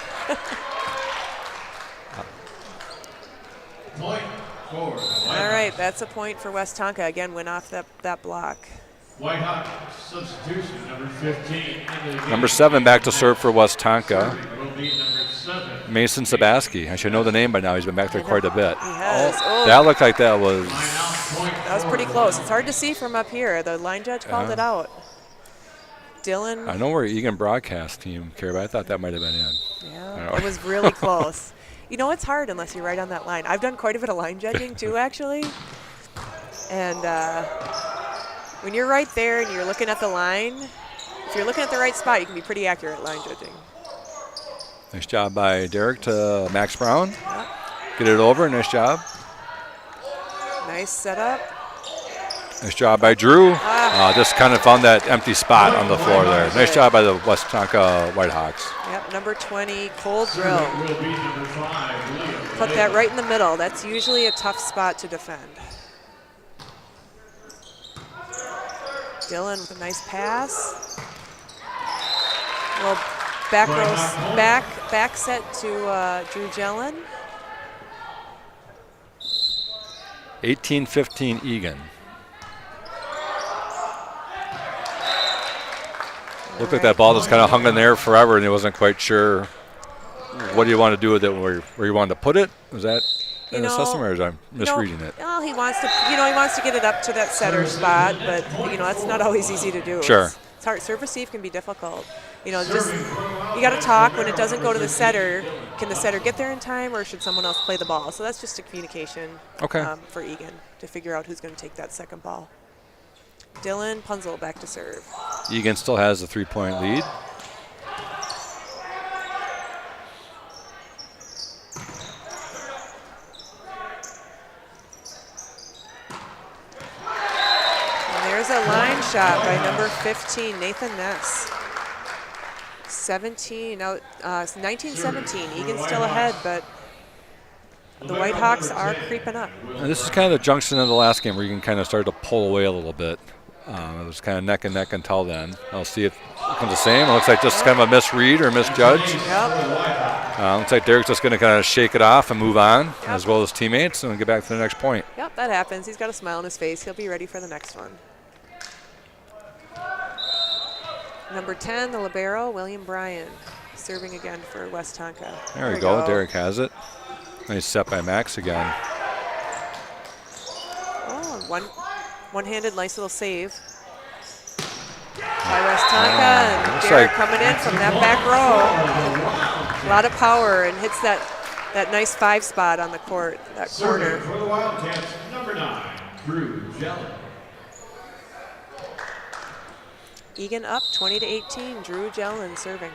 Point for the All right, that's a point for Westonka. Again, went off that block. White-Hawk substitution, number 15. Number 7 back to serve for Westonka. Will be number 7. Mason Sabaski. I should know the name by now. He's been back there quite a bit. He has. Oh, that looked like that was pretty close. It's hard to see from up here. The line judge called it out. Dylan. I know we're Eagan broadcast team, Carrie, but I thought that might have been in. Yeah, it was really close. You know, it's hard unless you're right on that line. I've done quite a bit of line judging too, actually. And when you're right there and you're looking at the line, if you're looking at the right spot, you can be pretty accurate line judging. Nice job by Derek to Max Brown. Yep. Get it over. Nice job. Nice setup. Nice job by Drew. Just kind of found that empty spot on the floor there. Nice job by the Westonka Whitehawks. Yep, number 20, Cole Drill. Will be number 5. Put that right in the middle. That's usually a tough spot to defend. Dylan with a nice pass. Well, back set to Drew Jellin. 18-15 Eagan. Looked like that ball just kind of hung in there forever, and he wasn't quite sure what do you want to do with it, where you wanted to put it. Was that an assessment, or is I misreading it? Well, he wants to get it up to that setter spot, but that's not always easy to do. Sure. It's hard. Serve receive can be difficult. Just you got to talk when it doesn't go to the setter. Can the setter get there in time, or should someone else play the ball? So that's just a communication for Eagan to figure out who's going to take that second ball. Dylan Punzel back to serve. Eagan still has a 3-point lead. And there's a line shot by number 15, Nathan Ness. 19-17. Eagan's still ahead, but the Whitehawks are creeping up. And this is kind of the junction of the last game where you can kind of start to pull away a little bit. It was kind of neck and neck until then. I'll see if it comes the same. It looks like just kind of a misread or misjudge. Yep. Looks like Derek's just going to kind of shake it off and move on, as well as teammates, and get back to the next point. Yep, that happens. He's got a smile on his face. He'll be ready for the next one. Number 10, the libero, William Bryan, serving again for Westonka. There we go. Derek has it. Nice set by Max again. Oh, one-handed, nice little save by Westonka, and Derek coming in from that back row. A lot of power, and hits that nice 5 spot on the court, that corner. For the Wildcats, number 9, Drew Jellin. Eagan up 20-18. Drew Jellin serving.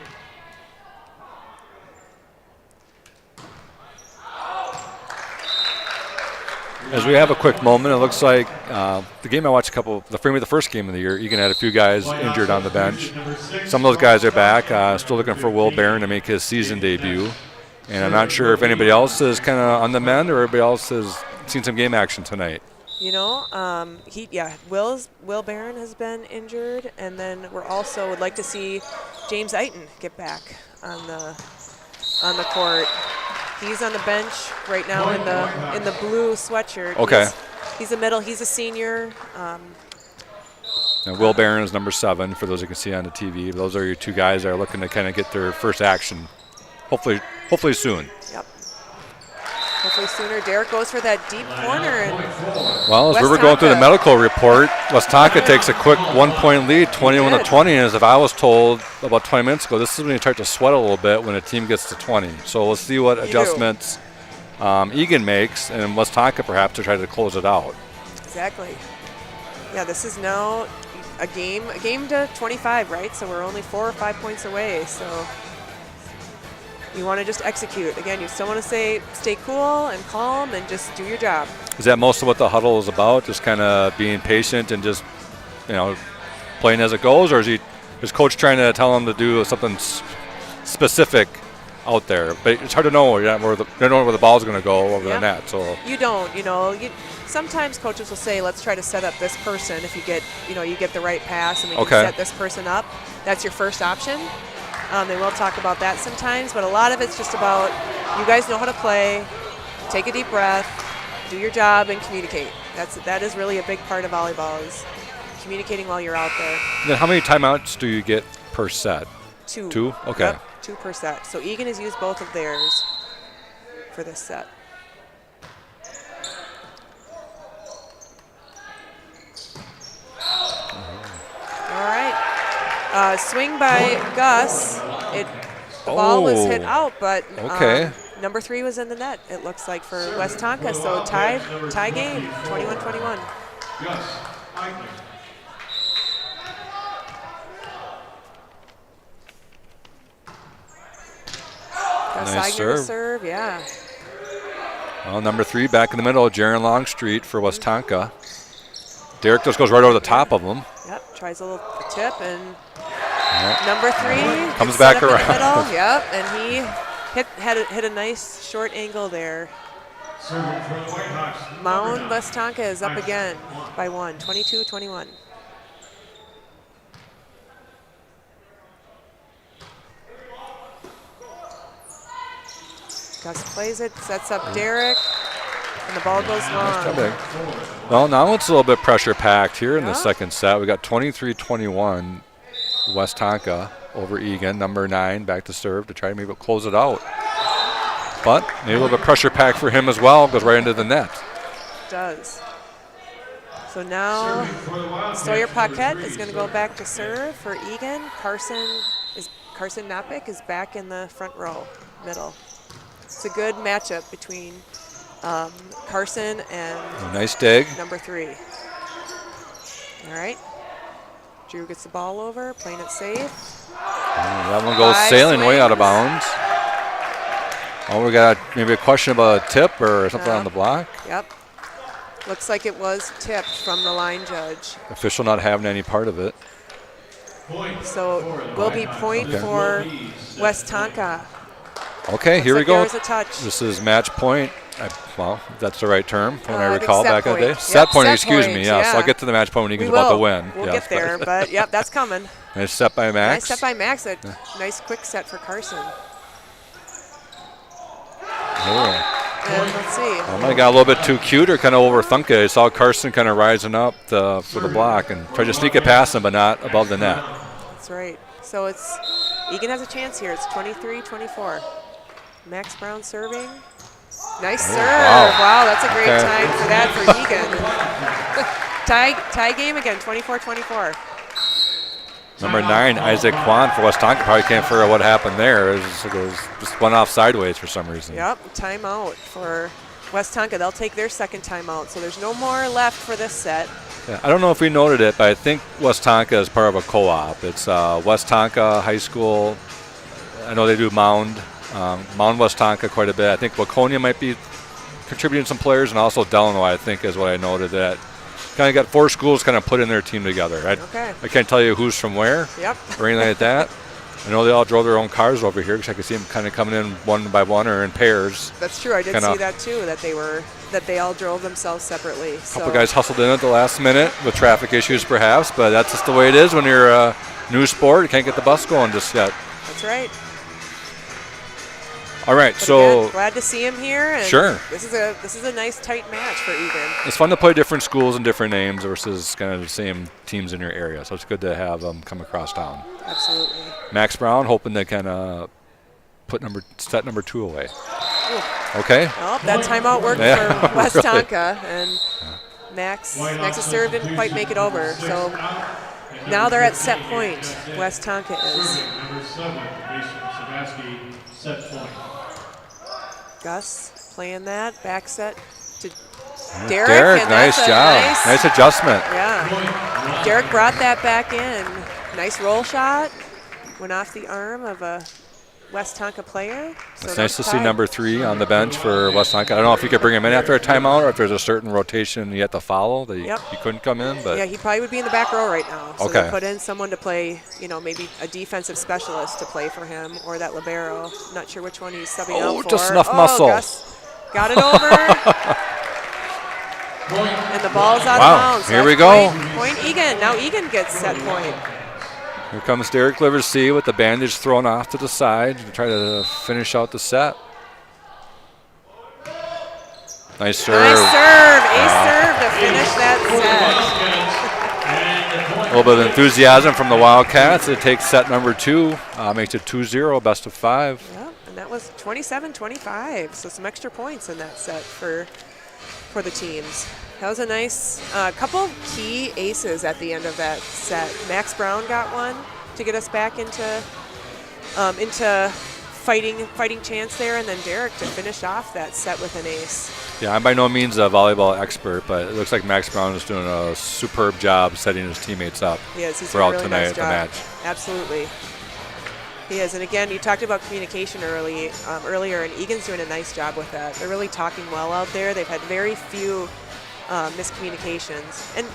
As we have a quick moment, it looks like the game I watched the frame of the first game of the year, Eagan had a few guys injured on the bench. Some of those guys are back. Still looking for Will Barron to make his season debut. And I'm not sure if anybody else is kind of on the mend or everybody else has seen some game action tonight. You know, Will Barron has been injured, and then we're also would like to see James Eiton get back on the court. He's on the bench right now in the blue sweatshirt. Okay. He's a middle. He's a senior. And Will Barron is number 7 for those who can see on the TV. Those are your 2 guys that are looking to kind of get their first action, hopefully soon. Yep. Hopefully sooner. Derek goes for that deep corner. And well, as we were going through the medical report, Westonka takes a quick 1-point lead, 21-20. And as if I was told about 20 minutes ago, this is when you start to sweat a little bit when a team gets to 20. So let's see what adjustments Eagan makes and Westonka perhaps to try to close it out. Exactly. Yeah, this is now a game to 25, right? So we're only 4 or 5 points away. So you want to just execute. Again, you still want to stay cool and calm and just do your job. Is that most of what the huddle is about? Just kind of being patient and just, playing as it goes? Or is Coach trying to tell them to do something specific out there? But it's hard to know. You don't know where the ball's going to go over the net. So you don't. Sometimes coaches will say, let's try to set up this person. If you get the right pass and we can set this person up, that's your first option. They will talk about that sometimes, but a lot of it's just about you guys know how to play, take a deep breath, do your job, and communicate. That is really a big part of volleyball is communicating while you're out there. Then how many timeouts do you get per set? 2. 2? Okay. Yep, 2 per set. So Eagan has used both of theirs for this set. All right. Swing by Gus. The ball was hit out, but number 3 was in the net, it looks like, for Westonka. So tie game, 21-21. Gus Eagan. Nice serve, yeah. Well, number 3 back in the middle, Jaron Longstreet for Westonka. Derek just goes right over the top of him. Yep, tries a little tip, and number 3 comes back around. In the middle. Yep, and he hit a nice short angle there. Mound Westonka is up again by 1, 22-21. Gus plays it, sets up Derek, and the ball goes long. Well, now it's a little bit pressure-packed here in the second set. We got 23-21, Westonka over Eagan, number 9, back to serve to try to maybe close it out. But maybe a little bit pressure-packed for him as well, goes right into the net. It does. So now Sawyer Paquette is going to go back to serve for Eagan. Carson Napick is back in the front row, middle. It's a good matchup between Carson and nice dig. Number 3. All right. Drew gets the ball over, playing it safe. That one goes sailing way out of bounds. Oh, we got maybe a question about a tip or something on the block. Yep. Looks like it was tipped from the line judge. Official not having any part of it. So will be point for Westonka. Okay, here we go. There's a touch. This is match point. Well, that's the right term when I think recall set back in the day. point. Set point, set excuse point, me. Yes, yeah. I'll get to the match point when We Egan's about to will. win. We'll Yes, get there, but yep, that's coming. Nice set by Max. Nice set by Max. A nice quick set for Carson. Oh. And let's see. I might have got a little bit too cute or kind of over Thunka. I saw Carson kind of rising up for the block and tried to sneak it past him, but not above the net. That's right. So it's Eagan has a chance here. It's 23-24. Max Brown serving. Nice serve. Wow, that's a great time for that for Eagan. tie game again, 24-24. Number 9, Isaac Kwan for Westonka. Probably can't figure out what happened there. It was just went off sideways for some reason. Yep, timeout for Westonka. They'll take their second timeout, so there's no more left for this set. Yeah, I don't know if we noted it, but I think Westonka is part of a co-op. It's Westonka High School. I know they do Mound Westonka quite a bit. I think Waconia might be contributing some players, and also Delano, I think, is what I noted. That kind of got 4 schools kind of putting their team together. I can't tell you who's from where or anything like that. I know they all drove their own cars over here because I could see them kind of coming in one by one or in pairs. That's true. I did see that too. That they all drove themselves separately. A couple guys hustled in at the last minute with traffic issues, perhaps, but that's just the way it is when you're a new sport. You can't get the bus going just yet. That's right. All right, but so again, glad to see him here. And sure. This is a nice tight match for Eagan. It's fun to play different schools and different names versus kind of the same teams in your area. So it's good to have them come across town. Absolutely. Max Brown hoping to kind of put set number 2 away. Ooh. Okay. Well, that timeout worked for Westonka, and Max's serve didn't quite make it over. So now they're at set point. Westonka is. Number 7, Sebastian, set point. Gus playing that back set to Derek. And nice job. Nice adjustment. Yeah. Derek brought that back in. Nice roll shot. Went off the arm of a Westonka player. So it's nice to see number 3 on the bench for Westonka. I don't know if you could bring him in after a timeout or if there's a certain rotation you have to follow that he couldn't come in. But yeah, he probably would be in the back row right now. So they put in someone to play, maybe a defensive specialist to play for him or that libero. Not sure which one he's subbing out for. Just enough muscle. Gus got it over. And the ball's out of bounds. Here we go. Point Eagan. Now Eagan gets set point. Here comes Derek Liversea with the bandage thrown off to the side to try to finish out the set. Nice serve. Nice serve. Ace serve to finish that set. A little bit of enthusiasm from the Wildcats. It takes set number 2. Makes it 2-0, best of 5. Yep, and that was 27-25. So some extra points in that set for the teams. That was a nice couple key aces at the end of that set. Max Brown got one to get us back into fighting chance there, and then Derek to finish off that set with an ace. Yeah, I'm by no means a volleyball expert, but it looks like Max Brown is doing a superb job setting his teammates up throughout really tonight nice at the match. Absolutely. He is, and again, you talked about communication earlier, and Egan's doing a nice job with that. They're really talking well out there. They've had very few miscommunications. And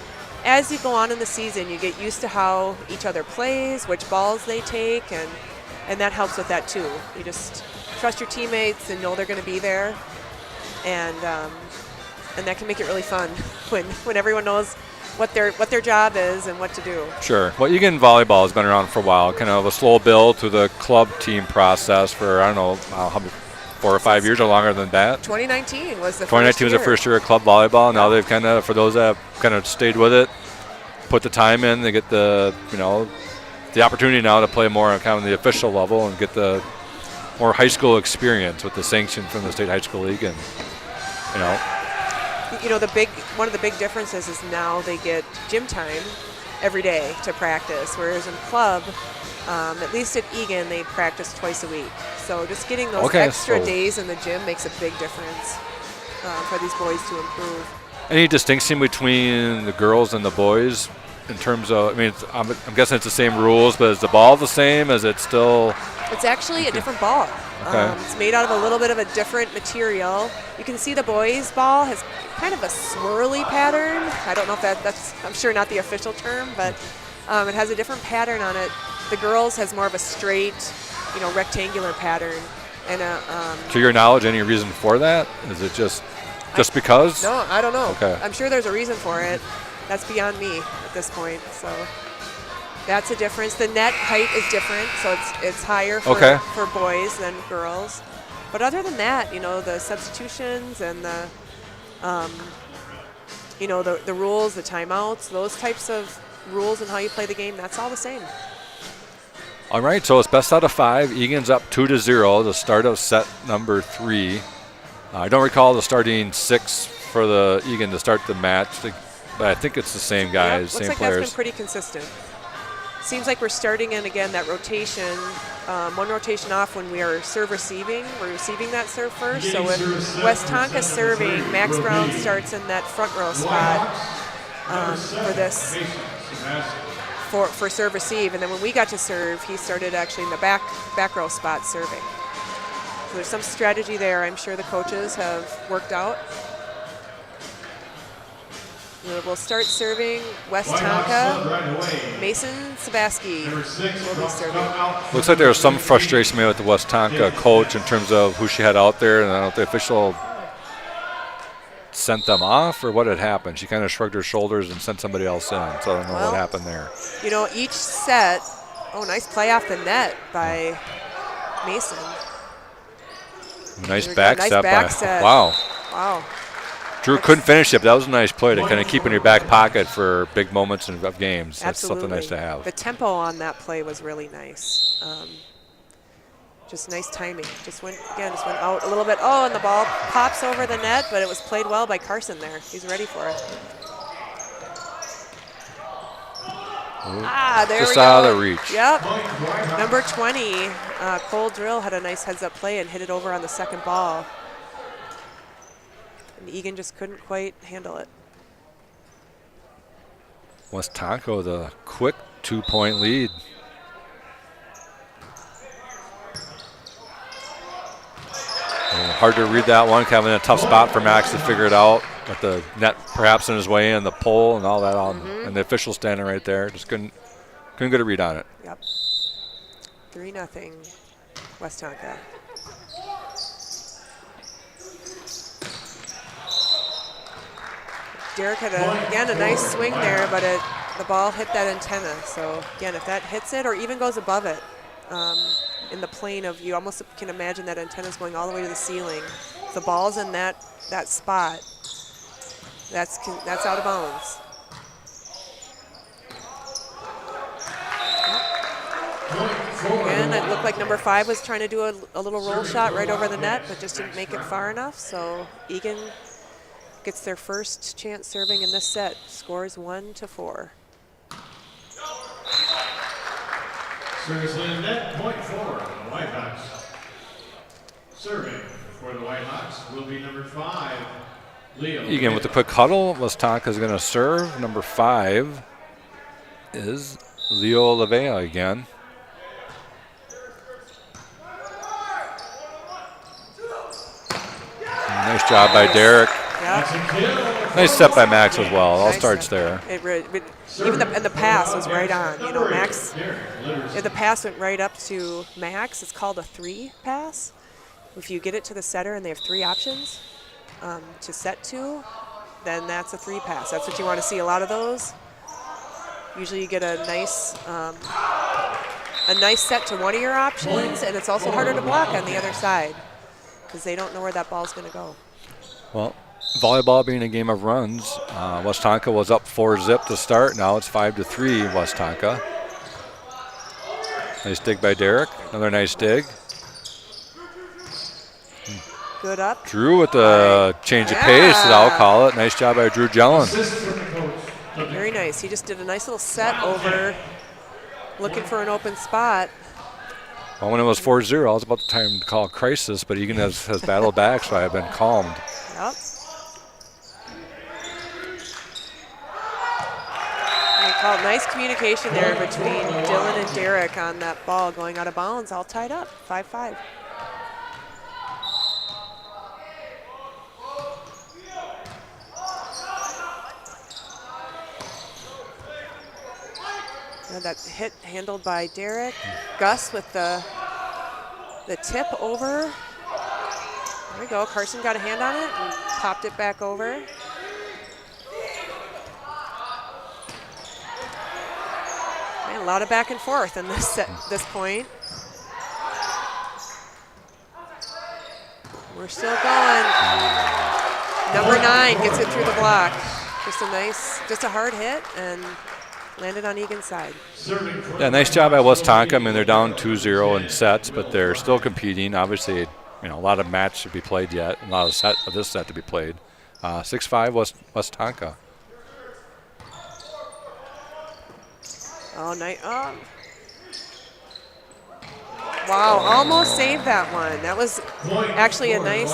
as you go on in the season, you get used to how each other plays, which balls they take, and that helps with that too. You just trust your teammates and know they're going to be there, and that can make it really fun when everyone knows what their job is and what to do. Sure. Well, Eagan volleyball has been around for a while, kind of a slow build through the club team process for, I don't know, how many, 4 or 5 years or longer than that. 2019 was the 2019 was the first year of club volleyball. Now they've kind of, for those that have kind of stayed with it, put the time in, they get the opportunity now to play more on kind of the official level and get the more high school experience with the sanction from the State High School League. And, one of the big differences is now they get gym time every day to practice, whereas in club, at least at Eagan, they practice twice a week. So just getting those extra days in the gym makes a big difference for these boys to improve. Any distinction between the girls and the boys in terms of, I'm guessing it's the same rules, but is the ball the same? Is it still? It's actually a different ball. Okay. It's made out of a little bit of a different material. You can see the boys' ball has kind of a swirly pattern. I don't know if that's I'm sure not the official term, but it has a different pattern on it. The girls has more of a straight, rectangular pattern. And to your knowledge, any reason for that? Is it just because? No, I don't know. Okay. I'm sure there's a reason for it. That's beyond me at this point. So that's a difference. The net height is different, so it's higher for boys than girls. But other than that, the substitutions and the the rules, the timeouts, those types of rules and how you play the game, that's all the same. All right, so it's best out of 5. Eagan's up 2-0, the start of set number 3. I don't recall the starting 6 for the Eagan to start the match, but I think it's the same guys, same looks like players. That's been pretty consistent. Seems like we're starting in again that rotation, one rotation off when we are serve receiving. We're receiving that serve first. So when Westonka serving, Max Brown starts in that front row spot for this. For serve receive, and then when we got to serve, he started actually in the back row spot serving. So there's some strategy there I'm sure the coaches have worked out. We'll start serving Westonka. Mason Sabaski will be serving. Looks like there was some frustration maybe with the Westonka coach in terms of who she had out there, and I don't know if the official sent them off or what had happened. She kind of shrugged her shoulders and sent somebody else in, so I don't know what happened there. Each set, nice play off the net by Mason. Nice back set. Wow. Drew couldn't finish it, but that was a nice play to kind of keep in your back pocket for big moments of games. That's something nice to have. The tempo on that play was really nice. Just nice timing. Just went out a little bit. Oh, and the ball pops over the net, but it was played well by Carson there. He's ready for it. There just we go. out of the reach. Yep. Number 20, Cole Drill had a nice heads-up play and hit it over on the second ball. And Eagan just couldn't quite handle it. Westonka with a quick 2-point lead. Hard to read that one, having a tough spot for Max to figure it out with the net perhaps in his way and the pole and all that and the official standing right there. Just couldn't get a read on it. Yep. 3-0 Westonka. Derek had a nice swing there, but the ball hit that antenna. So again, if that hits it or even goes above it, in the plane of, you almost can imagine that antenna's going all the way to the ceiling. If the ball's in that spot, that's out of bounds. Again, it looked like number 5 was trying to do a little roll shot right over the net, but just didn't make it far enough. So Eagan gets their first chance serving in this set. Scores 1-4. Service in net, point for the Whitehawks. Serving for the Whitehawks will be number 5, Leo. Eagan with the quick huddle. Westonka is going to serve. Number 5 is Leo Levea again. Nice job by Derek. Yep. Nice set by Max as well. All starts there. Even the pass was right on. Max. If the pass went right up to Max, it's called a 3 pass. If you get it to the setter and they have 3 options to set to, then that's a 3 pass. That's what you want to see. A lot of those. Usually you get a nice set to one of your options, and it's also harder to block on the other side because they don't know where that ball's going to go. Well, volleyball being a game of runs, Westonka was up 4-0 to start. Now it's 5-3 Westonka. Nice dig by Derek. Another nice dig. Good up. Drew with the change of pace, I'll call it. Nice job by Drew Jellin. Very nice. He just did a nice little set over, looking for an open spot. Well, when it was 4-0, I was about the time to call a crisis, but Eagan has battled back, so I've been calmed. Yep. Nice communication there between Dylan and Derek on that ball going out of bounds, all tied up, 5-5. And that hit handled by Derek. Gus with the The tip over. There we go. Carson got a hand on it and popped it back over. A lot of back and forth in this point. We're still going. Number 9 gets it through the block. Just a hard hit and landed on Eagan's side. Yeah, nice job by Westonka. I mean, they're down 2-0 in sets, but they're still competing. Obviously, a lot of match to be played yet. A lot of this set to be played. 6-5 Westonka. Oh, nice. Oh. Wow, almost saved that one. That was actually a nice,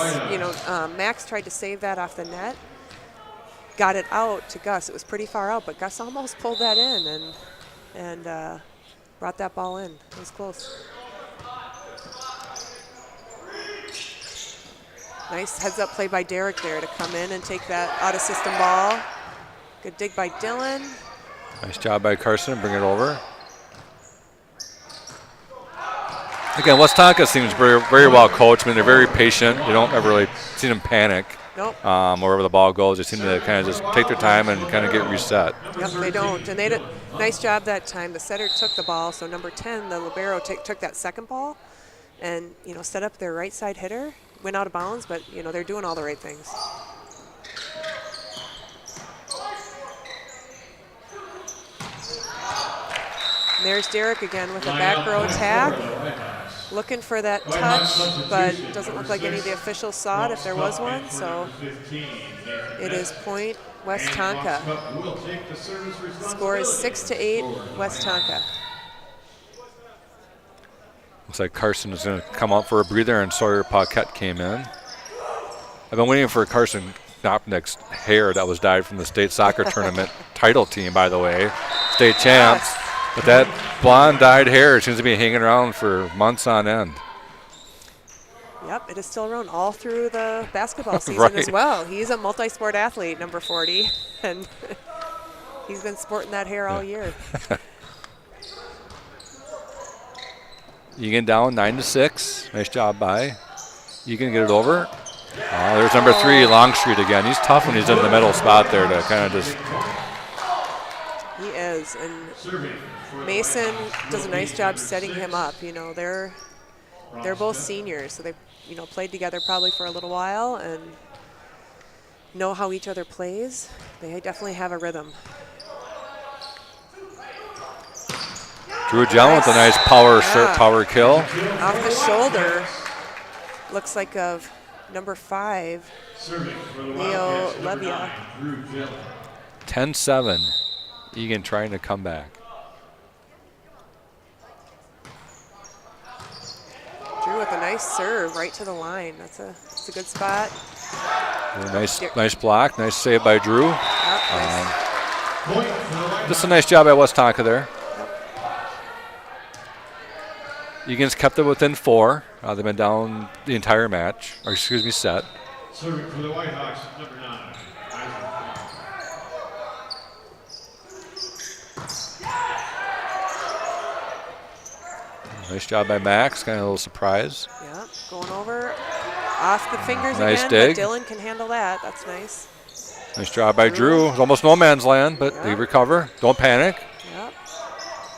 Max tried to save that off the net. Got it out to Gus. It was pretty far out, but Gus almost pulled that in and brought that ball in. It was close. Nice heads-up play by Derek there to come in and take that out-of-system ball. Good dig by Dylan. Nice job by Carson, bring it over. Again, Westonka seems very, very well coached. I mean, they're very patient. You don't ever really see them panic. Nope. Wherever the ball goes, they seem to kind of just take their time and kind of get reset. Yep, they don't. And they did a nice job that time. The setter took the ball, so number 10, the libero, took that second ball and, set up their right side hitter. Went out of bounds, but, they're doing all the right things. And there's Derek again with a back row attack. Looking for that touch, but doesn't look like any of the officials saw it if there was one. So it is point Westonka. Score is 6-8 Westonka. Looks like Carson is going to come out for a breather, and Sawyer Paquette came in. I've been waiting for Carson Knopnick's hair that was dyed from the state soccer tournament title team, by the way, state champs. Yes. But that blonde dyed hair seems to be hanging around for months on end. Yep, it is still around all through the basketball season Right. as well. He's a multi-sport athlete, number 40, and he's been sporting that hair all year. Eagan down 9-6. Nice job by Eagan. Get it over. There's number 3, Longstreet again. He's tough when he's in the middle spot there to kind of just. He is, and Mason does a nice job setting him up. They're both seniors, so they've played together probably for a little while and know how each other plays. They definitely have a rhythm. Drew Jellin with a nice power kill. Off the shoulder, looks like of number 5, Leo Levia. 10-7. Eagan trying to come back. Drew with a nice serve right to the line. That's a good spot. Nice block. Nice save by Drew. Nice. Just a nice job by Westonka there. Eagan's kept it within 4. They've been down the entire match, or set. Serving for the Whitehawks, number 9. Nice job by Max. Kind of a little surprise. Yeah, going over off the fingers Nice again, dig. but Dylan can handle that. That's nice. Nice job by Drew. It's almost no man's land, but they recover. Don't panic. Yep.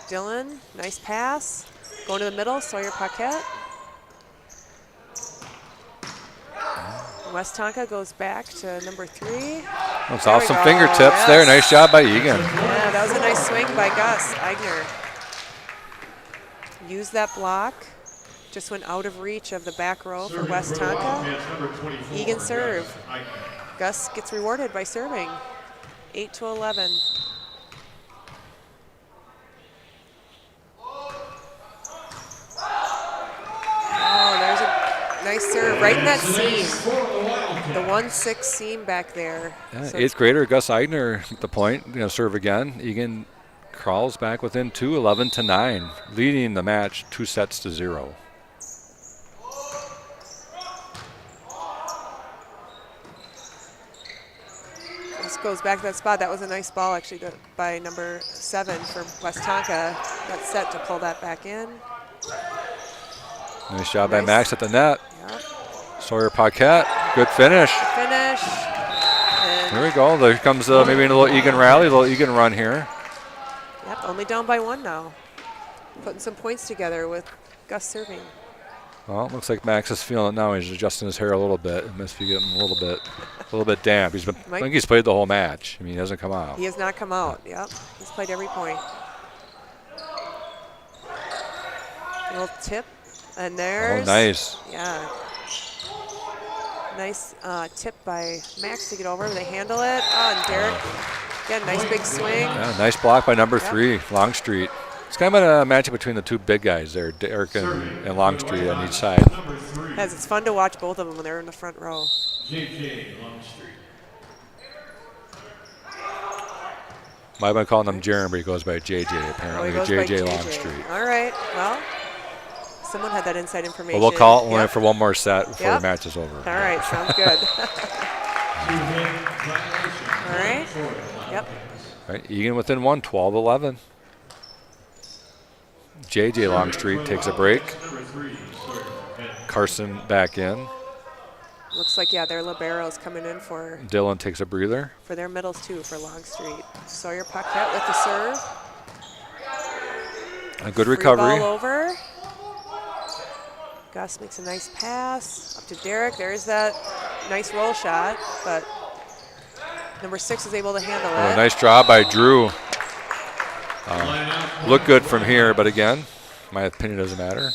Dylan, nice pass. Going to the middle, Sawyer Paquette. Westonka goes back to number 3. It's off some fingertips there. Nice job by Eagan. Yeah, that was a nice swing by Gus Eigner. Used that block. Just went out of reach of the back row for Westonka. Eagan serve. Gus gets rewarded by serving. 8-11. Oh, there's a nice serve right in that seam. The 1-6 seam back there. Yeah, So 8th grader Gus Eigner at the point. Serve again. Eagan crawls back within 2, 11-9, leading the match 2-0. this goes back to that spot. That was a nice ball actually by number 7 for Westonka. Got set to pull that back in. Nice job by Max at the net. Yep. Sawyer Paquette, good finish. Finish. And There we go. There comes maybe a little Eagan rally, a little Eagan run here. yep, only down by 1 now. Putting some points together with Gus serving. Well, it looks like Max is feeling it now. He's adjusting his hair a little bit. It must be getting a little bit damp. I think he's played the whole match. I mean, he hasn't come out. He has not come out. Yep, he's played every point. A little tip, and there's. Oh, nice. Yeah. Nice tip by Max to get over. They handle it. Oh, and Derek, again, nice big swing. Yeah, nice block by number 3, Longstreet. It's kind of a matchup between the 2 big guys there, Derek and Longstreet on each side. Yes, it's fun to watch both of them when they're in the front row. JJ Longstreet. Might have been calling him Jeremy, but he goes by JJ apparently. He goes by JJ Longstreet. All right. Well, someone had that inside information. Well, we'll call it only for one more set before the match is over. All right. Sounds good. All right. Yep. All right, Eagan within 1, 12-11. JJ Longstreet takes a break. Carson back in. Looks like, yeah, their libero's coming in for. Dylan takes a breather. For their middles, too, for Longstreet. Sawyer Paquette with the serve. A good recovery. Ball over. Gus makes a nice pass up to Derek. There's that nice roll shot, but number 6 is able to handle it. Nice job by Drew. Look good from here, but again, my opinion doesn't matter.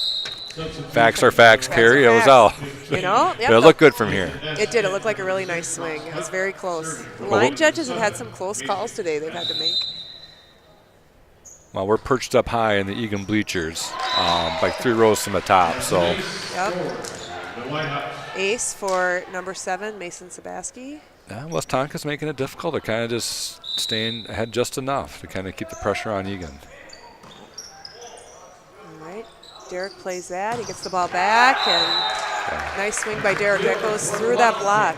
Facts are facts, Carrie. It was out. You know? Yep, but it looked good from here. It did. It looked like a really nice swing. It was very close. The line judges have had some close calls today they've had to make. Well, we're perched up high in the Eagan bleachers, like 3 rows from the top. So. Yep. Ace for number 7, Mason Sabaski. Yeah, Westonka's making it difficult. They're kind of just staying ahead just enough to kind of keep the pressure on Eagan. All right. Derek plays that. He gets the ball back, and nice swing by Derek. That goes through that block.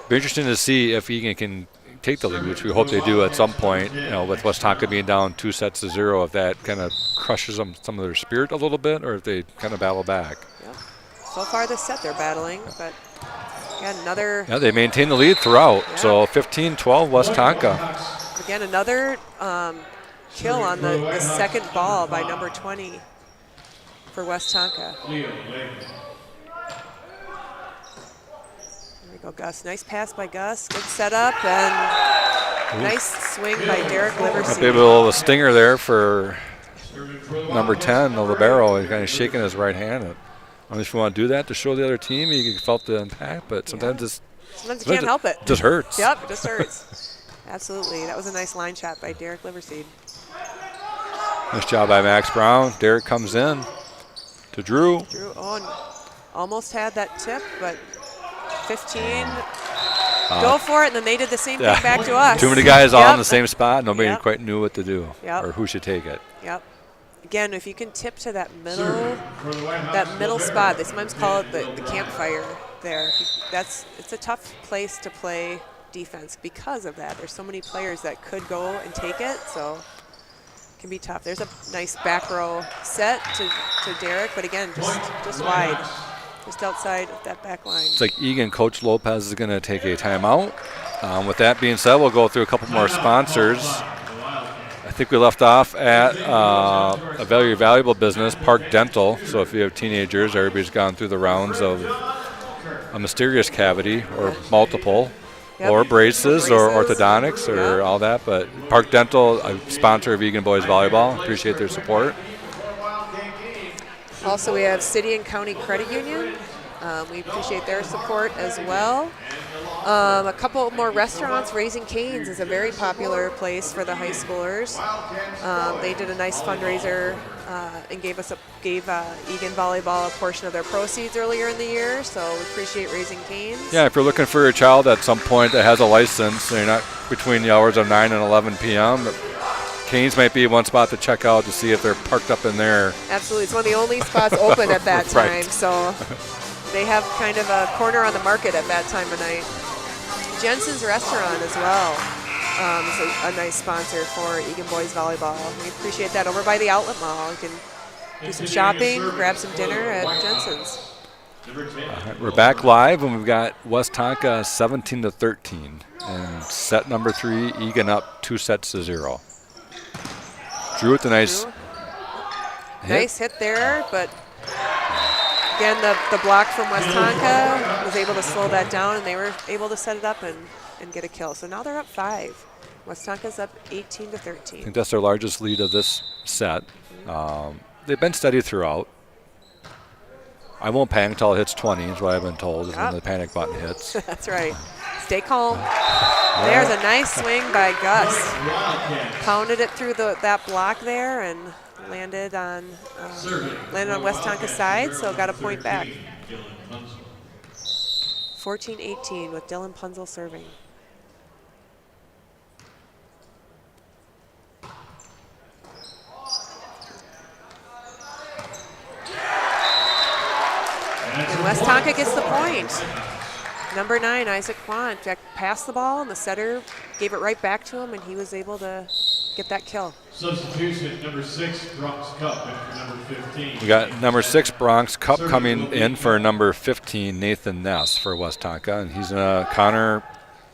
Be interesting to see if Eagan can take the lead, which we hope they do at some point. You know, with Westonka being down 2-0, if that kind of crushes them, some of their spirit a little bit, or if they kind of battle back. Yep. So far this set they're battling, but again another. Yeah, they maintain the lead throughout. Yeah. So 15-12 Westonka. Again, another kill on the second ball by number 20 for Westonka. There we go, Gus. Nice pass by Gus. Good setup and nice swing by Derek Liverseed. Maybe a little stinger there for number 10, the libero. He's kind of shaking his right hand. I don't know if you want to do that to show the other team you felt the impact, but sometimes sometimes you can't help it. Just hurts. Yep, it just hurts. Absolutely. That was a nice line shot by Derek Liverseed. Nice job by Max Brown. Derek comes in to Drew. Drew almost had that tip, but 15. Go for it, and then they did the same thing back to us. Too many guys all in the same spot. Nobody quite knew what to do or who should take it. Yep. Again, if you can tip to that middle spot, they sometimes call it the campfire there. It's a tough place to play defense because of that. There's so many players that could go and take it, so it can be tough. There's a nice back row set to Derek, but again, just wide, just outside of that back line. It's like Eagan, Coach Lopez is going to take a timeout. With that being said, we'll go through a couple more sponsors. I think we left off at a very valuable business, Park Dental. So if you have teenagers, everybody's gone through the rounds of a mysterious cavity or multiple, or braces or orthodontics or all that. But Park Dental, a sponsor of Eagan Boys Volleyball. Appreciate their support. Also, we have City and County Credit Union. We appreciate their support as well. A couple more restaurants. Raising Cane's is a very popular place for the high schoolers. They did a nice fundraiser and gave Eagan Volleyball a portion of their proceeds earlier in the year, so we appreciate Raising Cane's. Yeah, if you're looking for your child at some point that has a license, so you're not between the hours of 9 and 11 p.m., but Cane's might be one spot to check out to see if they're parked up in there. Absolutely. It's one of the only spots open at that time, right. So they have kind of a corner on the market at that time of night. Jensen's Restaurant as well is a nice sponsor for Eagan Boys Volleyball. We appreciate that over by the Outlet Mall. You can do some shopping, grab some dinner at Jensen's. We're back live, and we've got Westonka 17-13. And set number 3, Eagan up 2-0. Drew with the nice hit. Nice hit there, but again, the block from Westonka was able to slow that down, and they were able to set it up and get a kill. So now they're up 5. Westonka's up 18-13. I think that's their largest lead of this set. They've been steady throughout. I won't panic until it hits 20 is what I've been told, is when the panic button hits. That's right. Stay calm. There's a nice swing by Gus. Pounded it through that block there and landed on Westonka's side, so got a point back. 14-18 with Dylan Punzel serving. And Westonka gets the point. Number 9, Isaac Quant, passed the ball, and the setter gave it right back to him, and he was able to get that kill. Substitution, number 6, Bronx Cup, after number 15. We got number 6, Bronx Cup, coming in for number 15, Nathan Ness for Westonka, and he's going to counter.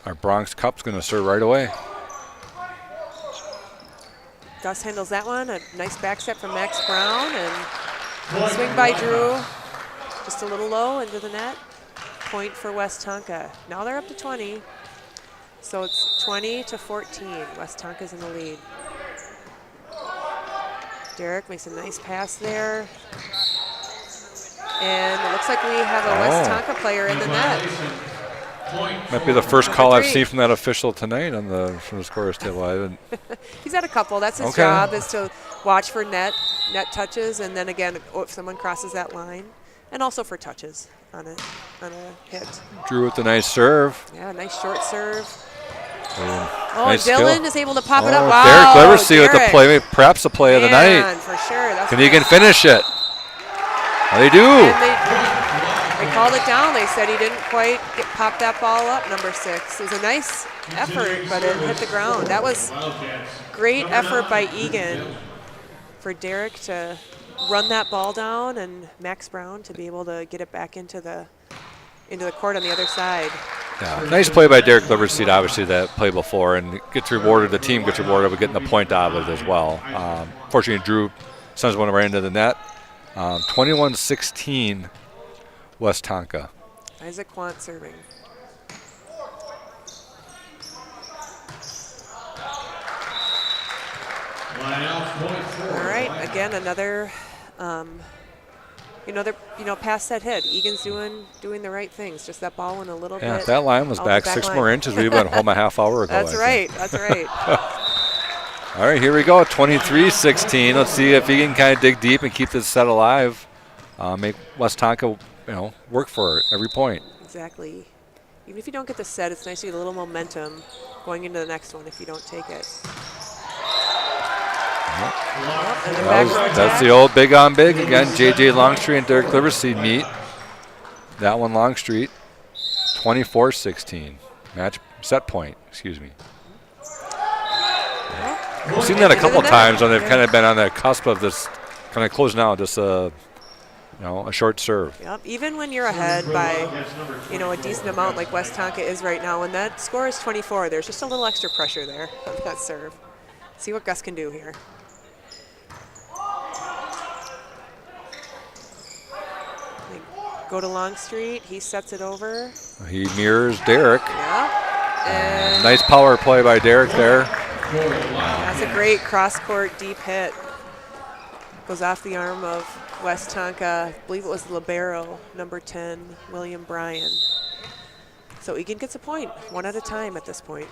Our Bronx Cup's going to serve right away. Gus handles that one. A nice back step from Max Brown, and swing by Drew. Just a little low into the net. Point for Westonka. Now they're up to 20. So it's 20-14. Westonka's in the lead. Derek makes a nice pass there. And it looks like we have a Westonka player in the net. Might be the first call I've seen from that official tonight from the scorer's table. He's had a couple. That's his job, is to watch for net touches, and then again, if someone crosses that line. And also for touches on a hit. Drew with the nice serve. Yeah, nice short serve. Nice Dylan skill. is able to pop it up. Wow, Derek Liversey with the play, perhaps the play of the night. For sure. That's Can Eagan finish it? Well, they do. And they called it down. They said he didn't quite pop that ball up, number 6. It was a nice effort, but it hit the ground. That was great effort by Eagan for Derek to run that ball down, and Max Brown to be able to get it back into the court on the other side. Yeah, nice play by Derek Liverseed, obviously, that play before, and gets rewarded. The team gets rewarded with getting the point out of it as well. Fortunately, Drew sends one right into the net. 21-16, Westonka. Isaac Quant serving. All right, again, another, past that hit. Egan's doing the right things. Just that ball went a little bit. Yeah, if that line was back 6 more inches, we'd been home a half hour ago. That's right. That's right. All right, here we go. 23-16. Let's see if Egan kind of dig deep and keep this set alive. Make Westonka, work for it every point. Exactly. Even if you don't get the set, it's nice to get a little momentum going into the next one if you don't take it. That's the old big on big. Again, J.J. Longstreet and Derek Liverseed meet. That one Longstreet, 24-16. Match set point, excuse me. We've seen that a couple times when they've kind of been on the cusp of this kind of closing out, just a short serve. Yep. Even when you're ahead by, a decent amount like Westonka is right now, when that score is 24, there's just a little extra pressure there on that serve. See what Gus can do here. They go to Longstreet. He sets it over. He mirrors Derek. Yeah. And nice power play by Derek there. That's a great cross-court deep hit. Goes off the arm of Westonka. I believe it was libero, number 10, William Bryan. So Egan gets a point, one at a time at this point.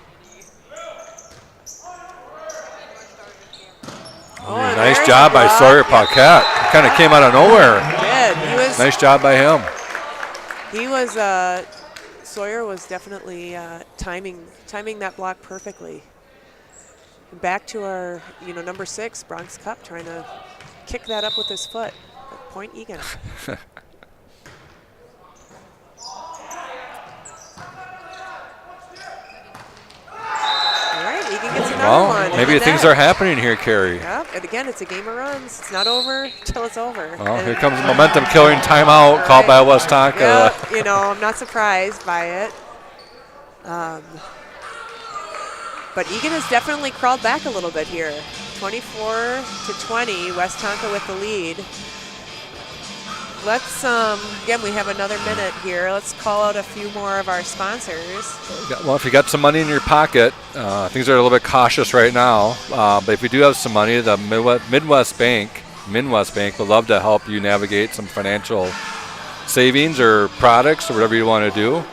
Nice job by Sawyer Paquette. Kind of came out of nowhere. He did. Nice job by him. He was, Sawyer was definitely timing that block perfectly. Back to our, number 6, Bronx Cup, trying to kick that up with his foot. But point Egan. All right, Egan gets another one. Maybe things are happening here, Carrie. Yep. and again, it's a game of runs. It's not over till it's over. Well, here comes a momentum-killing timeout called by Westonka. Yeah, you know, I'm not surprised by it. But Eagan has definitely crawled back a little bit here. 24-20, Westonka with the lead. Let's, again, we have another minute here. Let's call out a few more of our sponsors. Well, if you got some money in your pocket, things are a little bit cautious right now. But if you do have some money, the Midwest Bank would love to help you navigate some financial savings or products or whatever you want to do.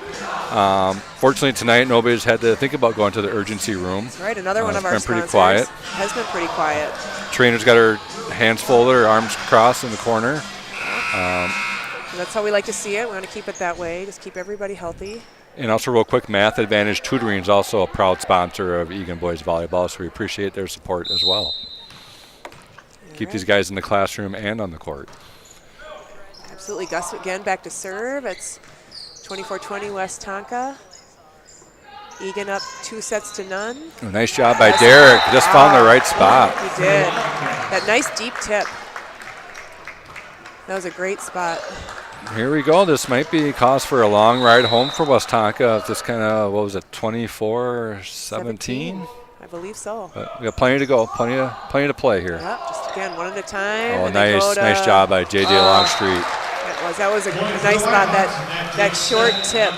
Fortunately, tonight, nobody's had to think about going to the urgency room. That's right, another one of our been sponsors. pretty quiet. Has been pretty quiet. Trainer's got her hands folded, her arms crossed in the corner. That's how we like to see it. We want to keep it that way. Just keep everybody healthy. And also, real quick, Math Advantage Tutoring is also a proud sponsor of Eagan Boys Volleyball, so we appreciate their support as well. Keep these guys in the classroom and on the court. Absolutely. Gus again back to serve. It's 24-20 Westonka. Eagan up 2-0. Nice job by Derek. Just found the right spot. He did. That nice deep tip. That was a great spot. Here we go. This might be cause for a long ride home for Westonka. This kind of, 24-17? I believe so. But we got plenty to go. Plenty to play here. Yep, just again, one at a time. Oh, nice job by JJ Longstreet. That was a nice spot. That short tip.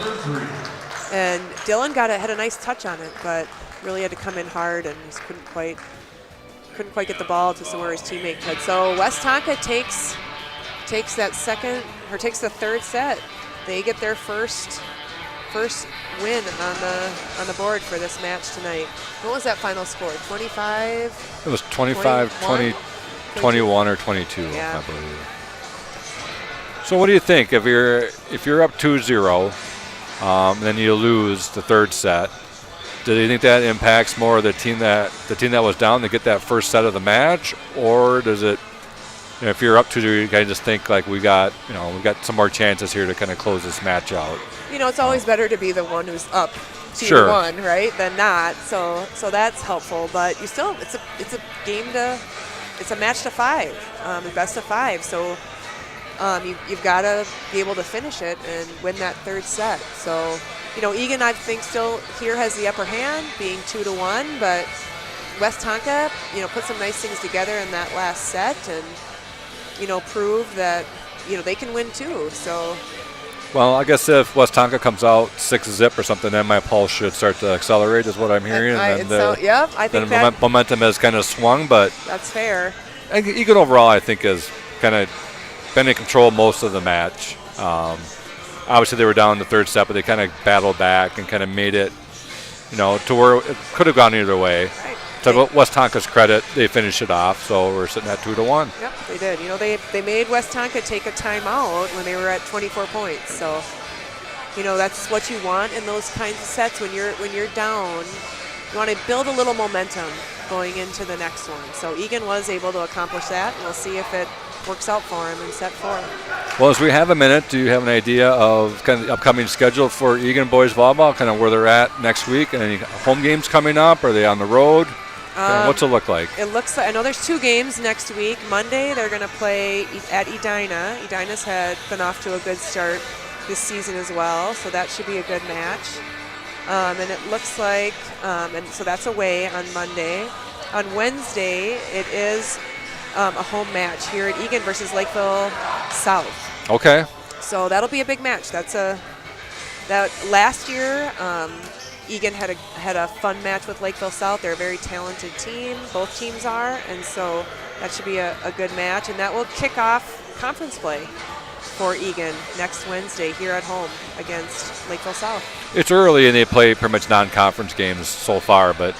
And Dylan had a nice touch on it, but really had to come in hard and just couldn't quite get the ball to somewhere his teammate could. So Westonka takes the third set. They get their first win on the board for this match tonight. What was that final score? 25? It was 25, 20, 21 or 22, yeah. I believe. So what do you think if you're up 2-0, then you lose the third set? Do you think that impacts more the team that was down to get that first set of the match, or does it? If you're up 2-0, you kind of just think like we got some more chances here to kind of close this match out. It's always better to be the one who's up 2-1, right, than not. So that's helpful. But you still, it's a match to 5, a best of 5. So you've got to be able to finish it and win that third set. So Eagan, I think, still here has the upper hand, being 2-1, but Westonka, put some nice things together in that last set and prove that they can win too. So. Well, I guess if Westonka comes out 6-0 or something, then my pulse should start to accelerate, is what I'm hearing. I think that momentum has kind of swung, but that's fair. Eagan overall, I think, has kind of been in control most of the match. Obviously, they were down in the third set, but they kind of battled back and kind of made it, to where it could have gone either way. Right. To Westonka's credit, they finished it off, so we're sitting at 2-1. Yep, they did. They made Westonka take a timeout when they were at 24 points. So, that's what you want in those kinds of sets. When you're down, you want to build a little momentum going into the next one. So Eagan was able to accomplish that. We'll see if it works out for him in set 4. Well, as we have a minute, do you have an idea of kind of the upcoming schedule for Eagan Boys Volleyball, kind of where they're at next week? And any home games coming up? Are they on the road? What's it look like? It looks like, I know there's 2 games next week. Monday, they're going to play at Edina. Edina's been off to a good start this season as well, so that should be a good match. And it looks like, and so that's away on Monday. On Wednesday, it is a home match here at Eagan versus Lakeville South. Okay. So that'll be a big match. That last year, Eagan had a fun match with Lakeville South. They're a very talented team. Both teams are, and so that should be a good match. And that will kick off conference play for Eagan next Wednesday here at home against Lakeville South. It's early, and they play pretty much non-conference games so far, but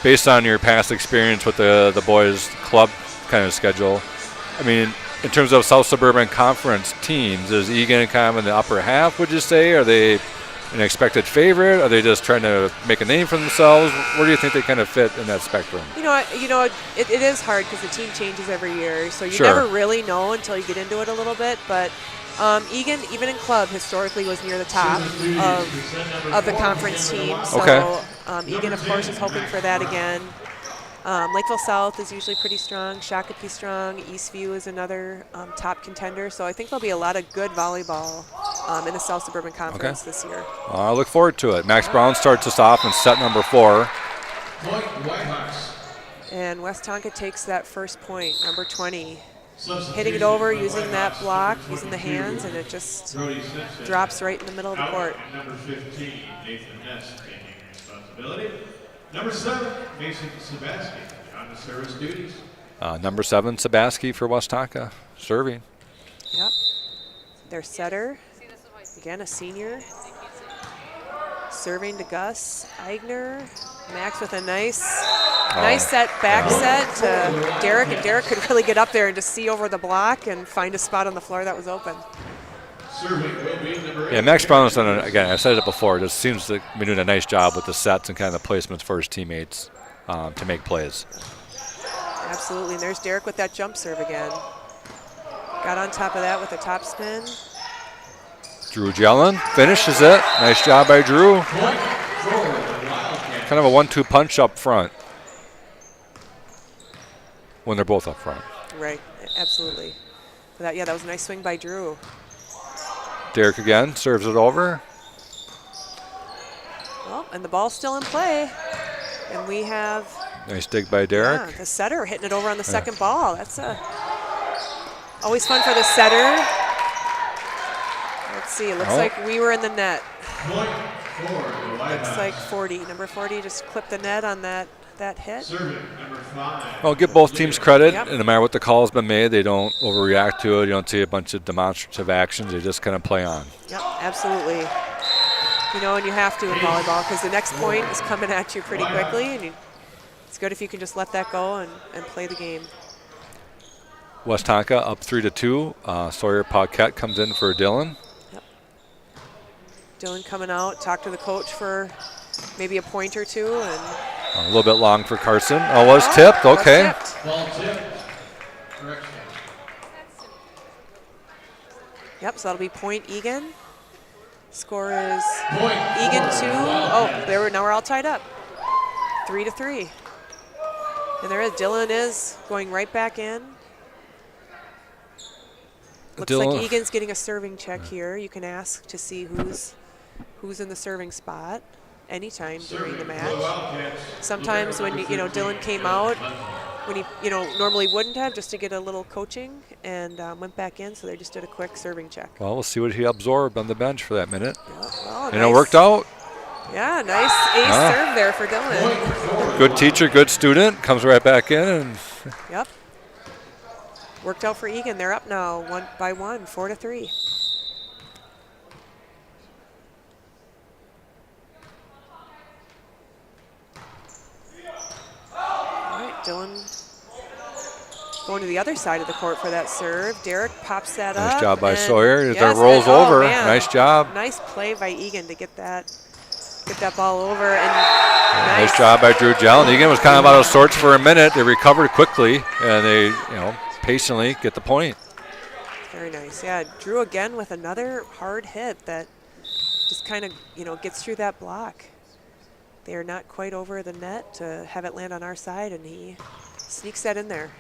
based on your past experience with the boys' club kind of schedule, I mean, in terms of South Suburban Conference teams, is Eagan kind of in the upper half, would you say? Are they an expected favorite? Are they just trying to make a name for themselves? Where do you think they kind of fit in that spectrum? It is hard because the team changes every year, so you Sure. never really know until you get into it a little bit. But Eagan, even in club, historically was near the top of the conference team. So Okay. Eagan, of course, is hoping for that again. Lakeville South is usually pretty strong. Shakopee strong. Eastview is another top contender. So I think there'll be a lot of good volleyball in the South Suburban Conference this year. I look forward to it. Max Brown starts us off in set number 4. Point Whitehawks. And Westonka takes that first point, number 20. Hitting it over, using that block, using the hands, and it just drops right in the middle of the court. Number 15, Nathan Ness taking responsibility. Number 7, Mason Sabaski on the service duties. Number 7, Sabaski for Westonka, serving. Yep. Their setter, again a senior. Serving to Gus Eigner. Max with a nice set, back set to Derek, and Derek could really get up there and just see over the block and find a spot on the floor that was open. Yeah, Max Brown's done, again, I said it before, just seems to be doing a nice job with the sets and kind of the placements for his teammates to make plays. Absolutely, and there's Derek with that jump serve again. Got on top of that with a top spin. Drew Jellin finishes it. Nice job by Drew. Kind of a 1-2 punch up front when they're both up front. Right, absolutely. But that was a nice swing by Drew. Derek again serves it over. Well, and the ball's still in play. And we have Nice dig by Derek. Yeah, the setter hitting it over on the second ball. That's always fun for the setter. Let's see, it looks like we were in the net. Looks like 40. Number 40 just clipped the net on that hit. Well, give both teams credit. And no matter what the call has been made, they don't overreact to it. You don't see a bunch of demonstrative actions. They just kind of play on. Yep, absolutely. You know, and you have to in volleyball because the next point is coming at you pretty quickly, and it's good if you can just let that go and play the game. Westonka up 3-2. Sawyer Paquette comes in for Dylan. Dylan coming out, talk to the coach for maybe a point or two. And a little bit long for Carson. Oh, was tipped. Okay. Ball tipped. Correction. Yep, so that'll be point Eagan. Score is Point Eagan 2. Oh, now we're all tied up. 3-3. And there is Dylan is going right back in. Looks like Egan's getting a serving check here. You can ask to see who's in the serving spot anytime during the match. Sometimes when Dylan came out when he normally wouldn't have, just to get a little coaching, and went back in, so they just did a quick serving check. Well, we'll see what he absorbed on the bench for that minute. Yeah, and it worked out. Yeah, nice ace serve there for Dylan. Good teacher, good student, comes right back in. And yep. Worked out for Eagan. They're up now 1-1, 4-3. All right, Dylan going to the other side of the court for that serve. Derek pops that up. Nice job by Sawyer. That rolls over. Nice job. Nice play by Eagan to get that ball over. And nice job by Drew Jellin. Eagan was kind of out of sorts for a minute. They recovered quickly, and they, patiently get the point. Very nice. Yeah, Drew again with another hard hit that just kind of, gets through that block. They are not quite over the net to have it land on our side, and he sneaks that in there.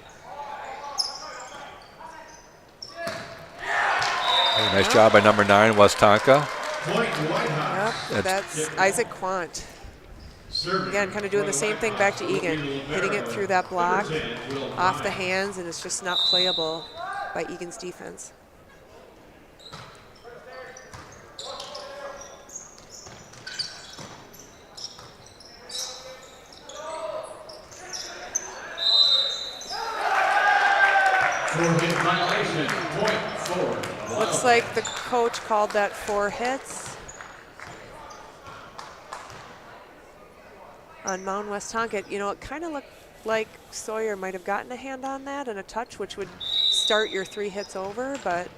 Nice job by number 9, Westonka. Yep, that's Isaac Quant. Again, kind of doing the same thing back to Eagan, hitting it through that block, off the hands, and it's just not playable by Eagan's defense. Four-hit violation, point 4. Looks like the coach called that 4 hits on Mount Westonka. It kind of looked like Sawyer might have gotten a hand on that and a touch, which would start your 3 hits over, but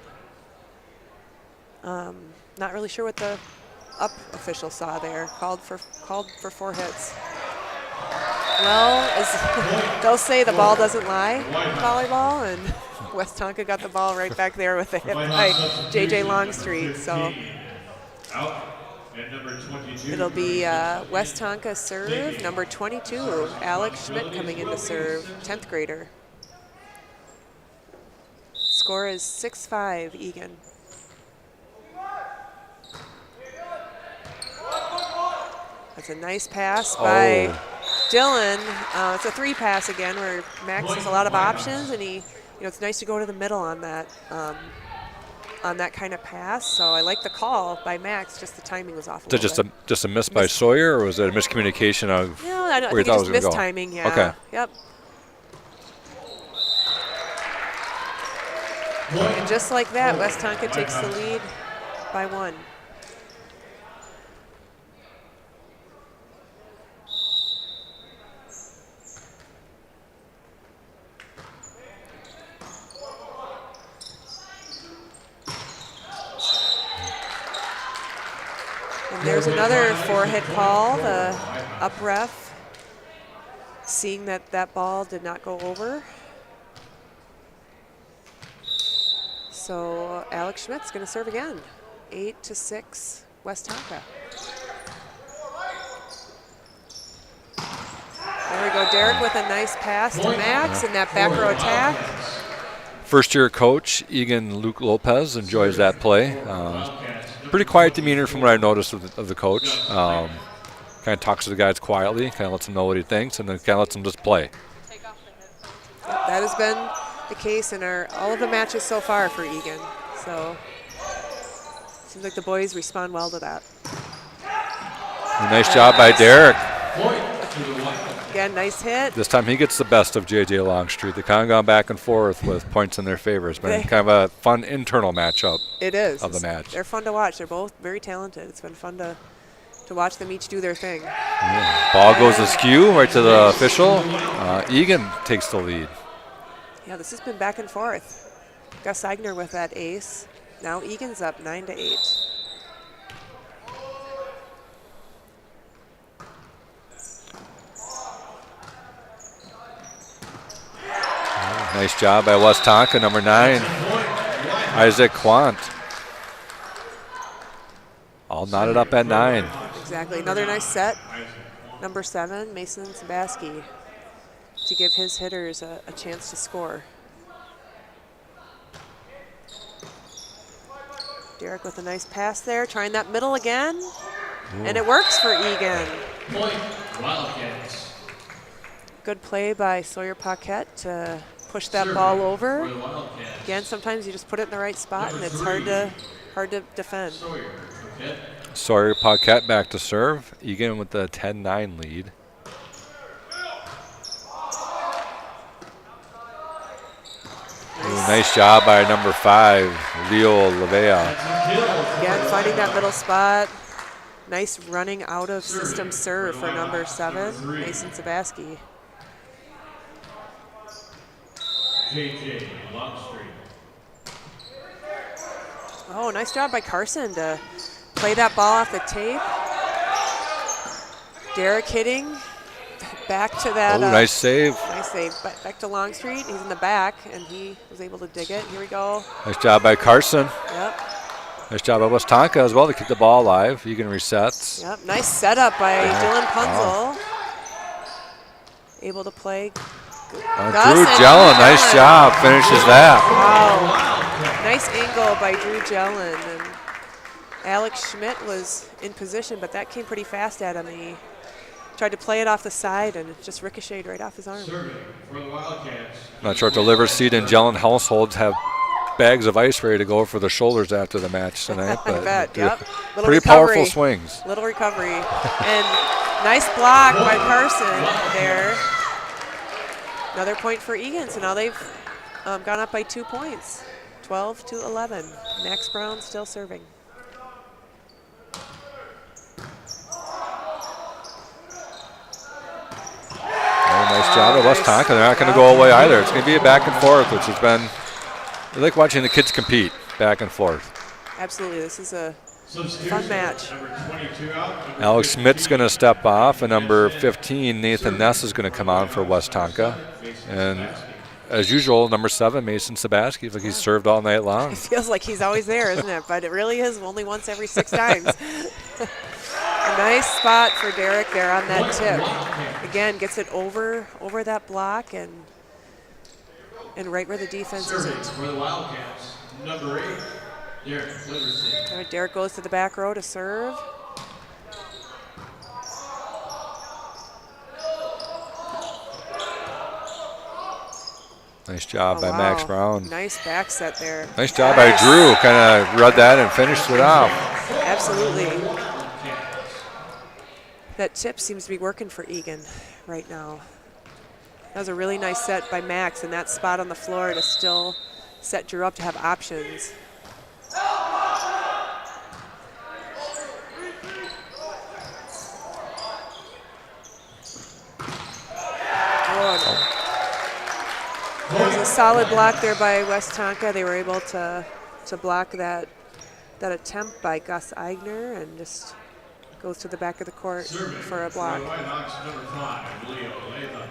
not really sure what the up official saw there. Called for 4 hits. Well, they'll say the ball doesn't lie in volleyball, and Westonka got the ball right back there with the hit by J.J. Longstreet. So out And number 22. It'll be Westonka serve, number 22, Alex Schmidt coming in to serve, 10th grader. Score is 6-5, Eagan. That's a nice pass by Dylan. It's a 3 pass again where Max has a lot of options, and it's nice to go to the middle on that kind of pass. So I like the call by Max. Just the timing was off. Is it just a miss by Sawyer, or was it a miscommunication of I where you thought it was going to go? Mistiming, yeah. Okay. Yep. And just like that, Westonka takes the lead by 1. And there's another 4-hit call. The up ref seeing that ball did not go over. So Alex Schmidt's going to serve again. 8-6, Westonka. There we go, Derek with a nice pass to Max in that back row attack. First-year coach, Eagan Luke Lopez, enjoys that play. Pretty quiet demeanor from what I've noticed of the coach. Kind of talks to the guys quietly, kind of lets them know what he thinks, and then kind of lets them just play. That has been the case in all of the matches so far for Eagan. So seems like the boys respond well to that. Nice job by Derek. Again, nice hit. This time he gets the best of JJ Longstreet. They kind of gone back and forth with points in their favor. It's been kind of a fun internal matchup. It is. Of the match. They're fun to watch. They're both very talented. It's been fun to watch them each do their thing. Yeah. Ball goes askew right to the official. Eagan takes the lead. Yeah, this has been back and forth. Gus Eigner with that ace. Now Eagan's up 9-8. Nice job by Westonka, number 9, Isaac Quant. All knotted up at 9. Exactly. Another nice set. Number 7, Mason Sabaski, to give his hitters a chance to score. Derek with a nice pass there, trying that middle again. Ooh. And it works for Eagan. Point, Wildcats. Good play by Sawyer Paquette to push that ball over. Again, sometimes you just put it in the right spot, and it's hard to defend. Sawyer Paquette back to serve. Eagan with the 10-9 lead. Nice job by number 5, Leo Levea. Again, finding that middle spot. Nice running out of system serve for number 7, Mason Sabaski. JJ Longstreet. Oh, nice job by Carson to play that ball off the tape. Derek hitting back to that. Nice save. Nice save. Back to Longstreet. He's in the back, and he was able to dig it. Here we go. Nice job by Carson. Yep. Nice job by Westonka as well to keep the ball alive. Eagan resets. Yep. Nice setup by Dylan Punzel. Wow. Able to play. Drew Jellin, nice job. Finishes that. Wow. Nice angle by Drew Jellin. And Alex Schmidt was in position, but that came pretty fast at him. He tried to play it off the side, and it just ricocheted right off his arm. For the Wildcats. Not sure if the liver seed and Jellin households have bags of ice ready to go for the shoulders after the match tonight. I bet, yep. Pretty recovery. Powerful swings. Little recovery. And nice block by Carson there. Another point for Eagan. So now they've gone up by 2 points, 12-11. Max Brown still serving. Nice job of Westonka. They're not going to go away either. It's going to be a back and forth, which has been, I like watching the kids compete back and forth. Absolutely. This is a fun match. Alex Smith's going to step off, and number 15, Nathan Ness, is going to come on for Westonka. And as usual, number 7, Mason Sabaski, feels like he's served all night long. It feels like he's always there, isn't it? But it really is only once every 6 times. A nice spot for Derek there on that tip. Again, gets it over that block and right where the defense isn't. For the Wildcats, number 8, Derek Liverson. Derek goes to the back row to serve. Nice job by Max Brown. Nice back set there. Nice job by Drew. Kind of read that and finished it off. Absolutely. That tip seems to be working for Eagan right now. That was a really nice set by Max, and that spot on the floor to still set Drew up to have options. There was a solid block there by Westonka. They were able to block that attempt by Gus Eigner and just goes to the back of the court for a block. Whitehawks, number 5, Leo Leva.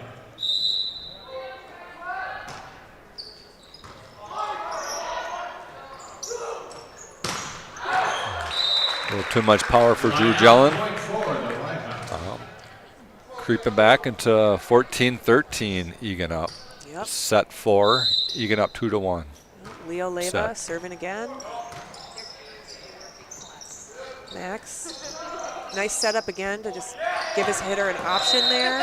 A little too much power for Drew Jellin. Creeping back into 14-13, Eagan up. Yep. Set 4, Eagan up 2-1. Leo Leva serving again. Max, nice setup again to just give his hitter an option there.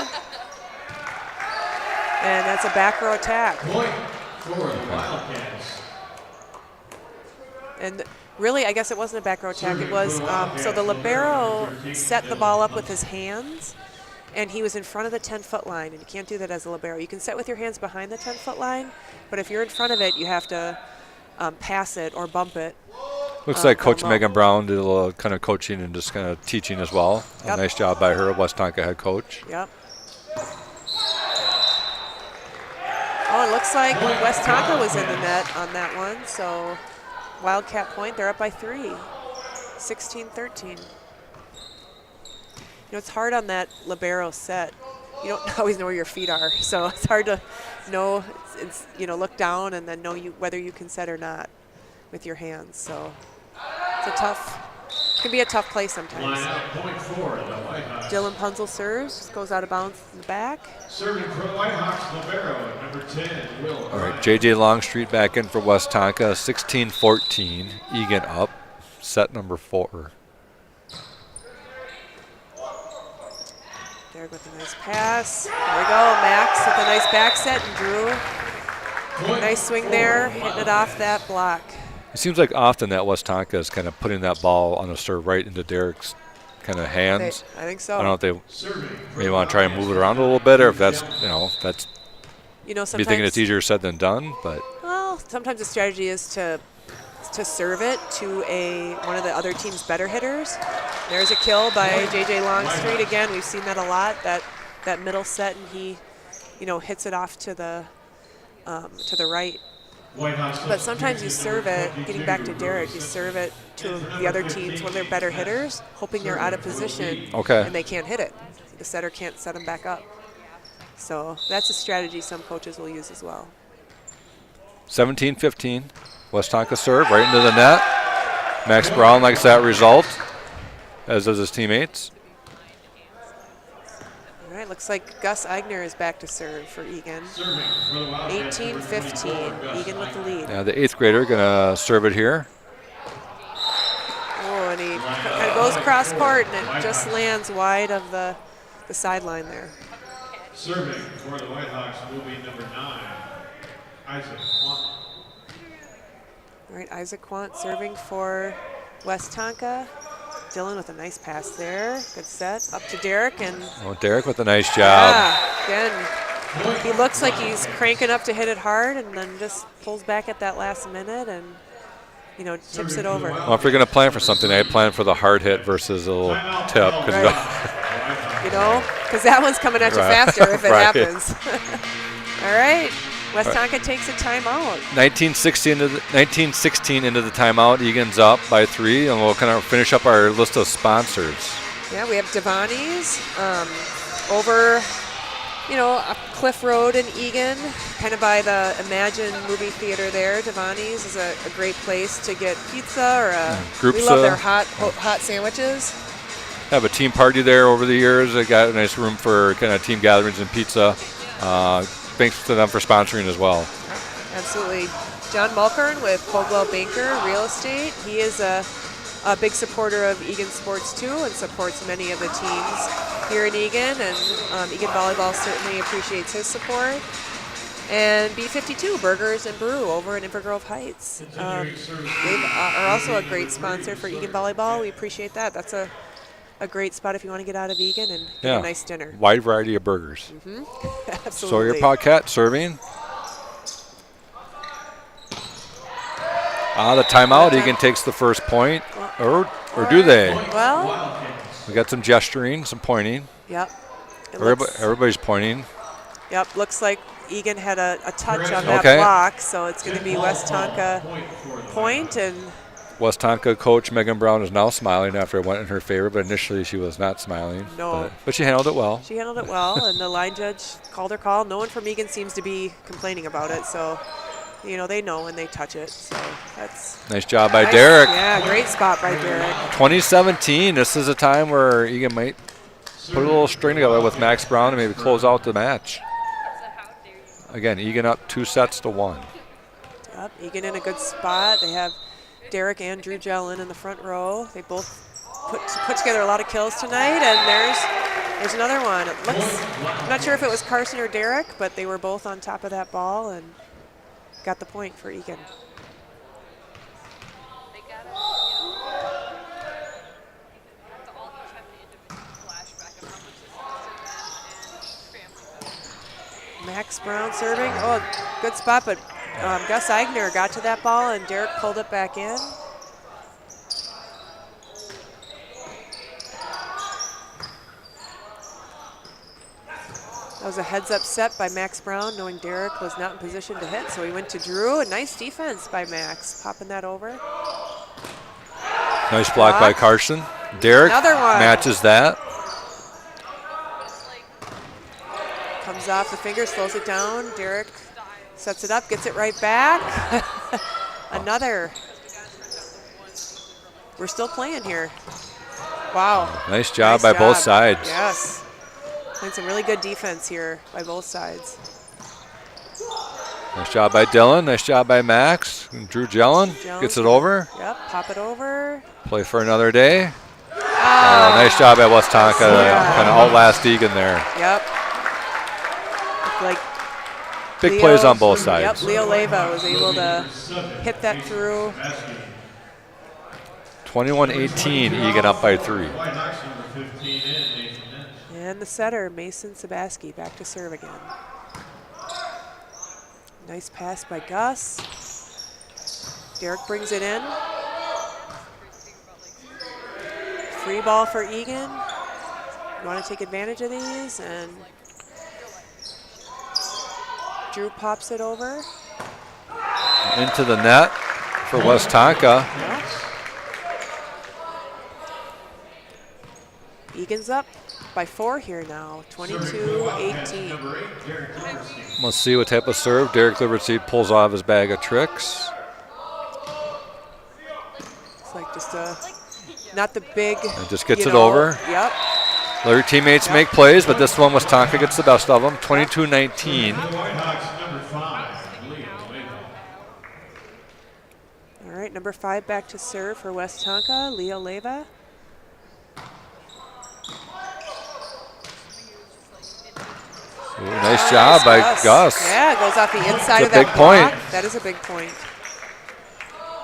And that's a back row attack. Point for the Wildcats. And really, I guess it wasn't a back row attack. It was, so the libero set the ball up with his hands, and he was in front of the 10-foot line, and you can't do that as a libero. You can set with your hands behind the 10-foot line, but if you're in front of it, you have to pass it or bump it. Looks like Coach Megan Brown did a little kind of coaching and just kind of teaching as well. Yep. A nice job by her, Westonka head coach. Yep. Oh, it looks like Westonka was in the net on that one, so Wildcat point, they're up by 3, 16-13. You know, it's hard on that libero set. You don't always know where your feet are, so it's hard to know, look down and then know whether you can set or not with your hands. So it's can be a tough play sometimes. Point for the Whitehawks. Dylan Punzel serves, just goes out of bounds in the back. Serving for the Whitehawks, libero, number 10, Will. All right, J.J. Longstreet back in for Westonka, 16-14, Eagan up, set number 4. Derek with a nice pass. There we go, Max with a nice back set, and Drew. Nice swing there, hitting it off that block. It seems like often that Westonka is kind of putting that ball on the serve right into Derek's kind of hands. I think so. I don't know if they maybe want to try and move it around a little bit, or if that's, that's sometimes you're thinking it's easier said than done. But well, sometimes the strategy is to serve it to one of the other team's better hitters. There's a kill by J.J. Longstreet again. We've seen that a lot. That middle set, and he, hits it off to the right. But sometimes you serve it, getting back to Derek, you serve it to the other teams, one of their better hitters, hoping they're out of position and they can't hit it. The setter can't set them back up. So that's a strategy some coaches will use as well. 17-15, Westonka serve right into the net. Max Brown likes that result, as does his teammates. All right, looks like Gus Eigner is back to serve for Eagan. 18-15, Eagan with the lead. Yeah, the 8th grader gonna serve it here. Oh, and he kind of goes cross court, and it just lands wide of the sideline there. Serving for the Whitehawks will be number 9, Isaac Quant. All right, Isaac Quant serving for Westonka. Dylan with a nice pass there. Good set. Up to Derek. And Derek with a nice job. Yeah, again, he looks like he's cranking up to hit it hard and then just pulls back at that last minute and, tips it over. Well, if you're going to plan for something, I plan for the hard hit versus a little tip. Right. Because that one's coming at you faster if it happens. All right. Westonka takes a timeout. 19-16 into the timeout. Egan's up by 3, and we'll kind of finish up our list of sponsors. Yeah, we have Devani's over, up Cliff Road in Eagan, kind of by the Imagine movie theater there. Devani's is a great place to get pizza or Groups, we love their hot sandwiches. have a team party there over the years. They got a nice room for kind of team gatherings and pizza. Thanks to them for sponsoring as well. Absolutely. John Mulkern with Coldwell Banker Real Estate. He is a big supporter of Eagan sports too, and supports many of the teams here in Eagan. And Eagan Volleyball certainly appreciates his support. And B52 Burgers and Brew over in Inver Grove Heights. They are also a great sponsor for Eagan Volleyball. We appreciate that. That's a great spot if you want to get out of Eagan and get a nice dinner. Wide variety of burgers. Absolutely. Sawyer Paquette serving. The timeout. Eagan takes the first point. Or do they? Well, we got some gesturing, some pointing. Yep. Everybody's pointing. Yep. Looks like Eagan had a touch on that block, so it's going to be Westonka point. And Westonka coach Megan Brown is now smiling after it went in her favor, but initially she was not smiling. No. But she handled it well. She handled it well, and the line judge called her call. No one from Eagan seems to be complaining about it, so they know when they touch it. So that's nice job by Derek. Yeah, great spot by Derek. 2017. This is a time where Eagan might put a little string together with Max Brown and maybe close out the match. Again, Eagan up 2-1. Yep, Eagan in a good spot. They have Derek and Drew Jellin in the front row. They both put together a lot of kills tonight, and there's another one. I'm not sure if it was Carson or Derek, but they were both on top of that ball and got the point for Eagan. Max Brown serving. Oh, good spot, but Gus Eigner got to that ball, and Derek pulled it back in. That was a heads-up set by Max Brown, knowing Derek was not in position to hit, so he went to Drew. A nice defense by Max, popping that over. Nice block by Carson. Derek matches that. Comes off the finger, slows it down. Derek sets it up, gets it right back. Another. We're still playing here. Wow. Nice job by both sides. Yes. Playing some really good defense here by both sides. Nice job by Dylan. Nice job by Max. And Drew Jellin gets it over. Yep, pop it over. Play for another day. Nice job by Westonka to kind of outlast Eagan there. Yep. Like big plays on both sides. Yep, Leo Leva was able to hit that through. 21-18, Eagan up by 3. And the setter, Mason Sabaski, back to serve again. Nice pass by Gus. Derek brings it in. Free ball for Eagan. You want to take advantage of these, and Drew pops it over. Into the net for Westonka. Yeah. Eagan's up by 4 here now, 22-18. Let's see what type of serve Derek Libertseed pulls off his bag of tricks. It's like just not the big. And just gets it over. Yep. Other teammates make plays, but this one Westonka gets the best of them. 22-19. All right, number 5 back to serve for Westonka, Leo Leva. Ooh, nice job by Gus. Yeah, it goes off the inside of that big point. block. That is a big point.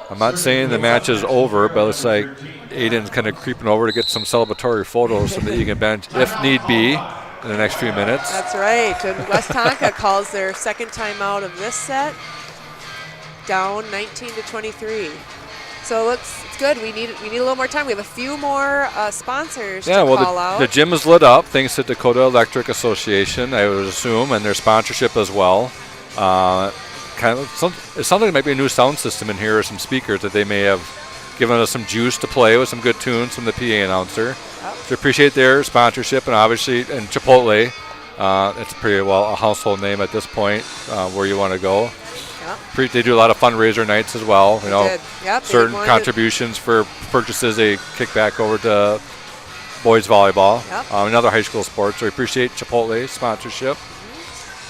I'm not saying the match is over, but it's like Aiden's kind of creeping over to get some celebratory photos from the Eagan bench, if need be, in the next few minutes. That's right. And Westonka calls their second timeout of this set, down 19-23. So it's good. We need a little more time. We have a few more sponsors to call out. The gym is lit up thanks to Dakota Electric Association, I would assume, and their sponsorship as well. It sounds like it might be a new sound system in here or some speakers that they may have given us some juice to play with, some good tunes from the PA announcer. Yep. So appreciate their sponsorship, and obviously, and Chipotle, it's pretty well a household name at this point where you want to go. Yep. They do a lot of fundraiser nights as well. Yep, certain contributions for purchases they kick back over to boys volleyball, Yep. another high school sport. So we appreciate Chipotle sponsorship.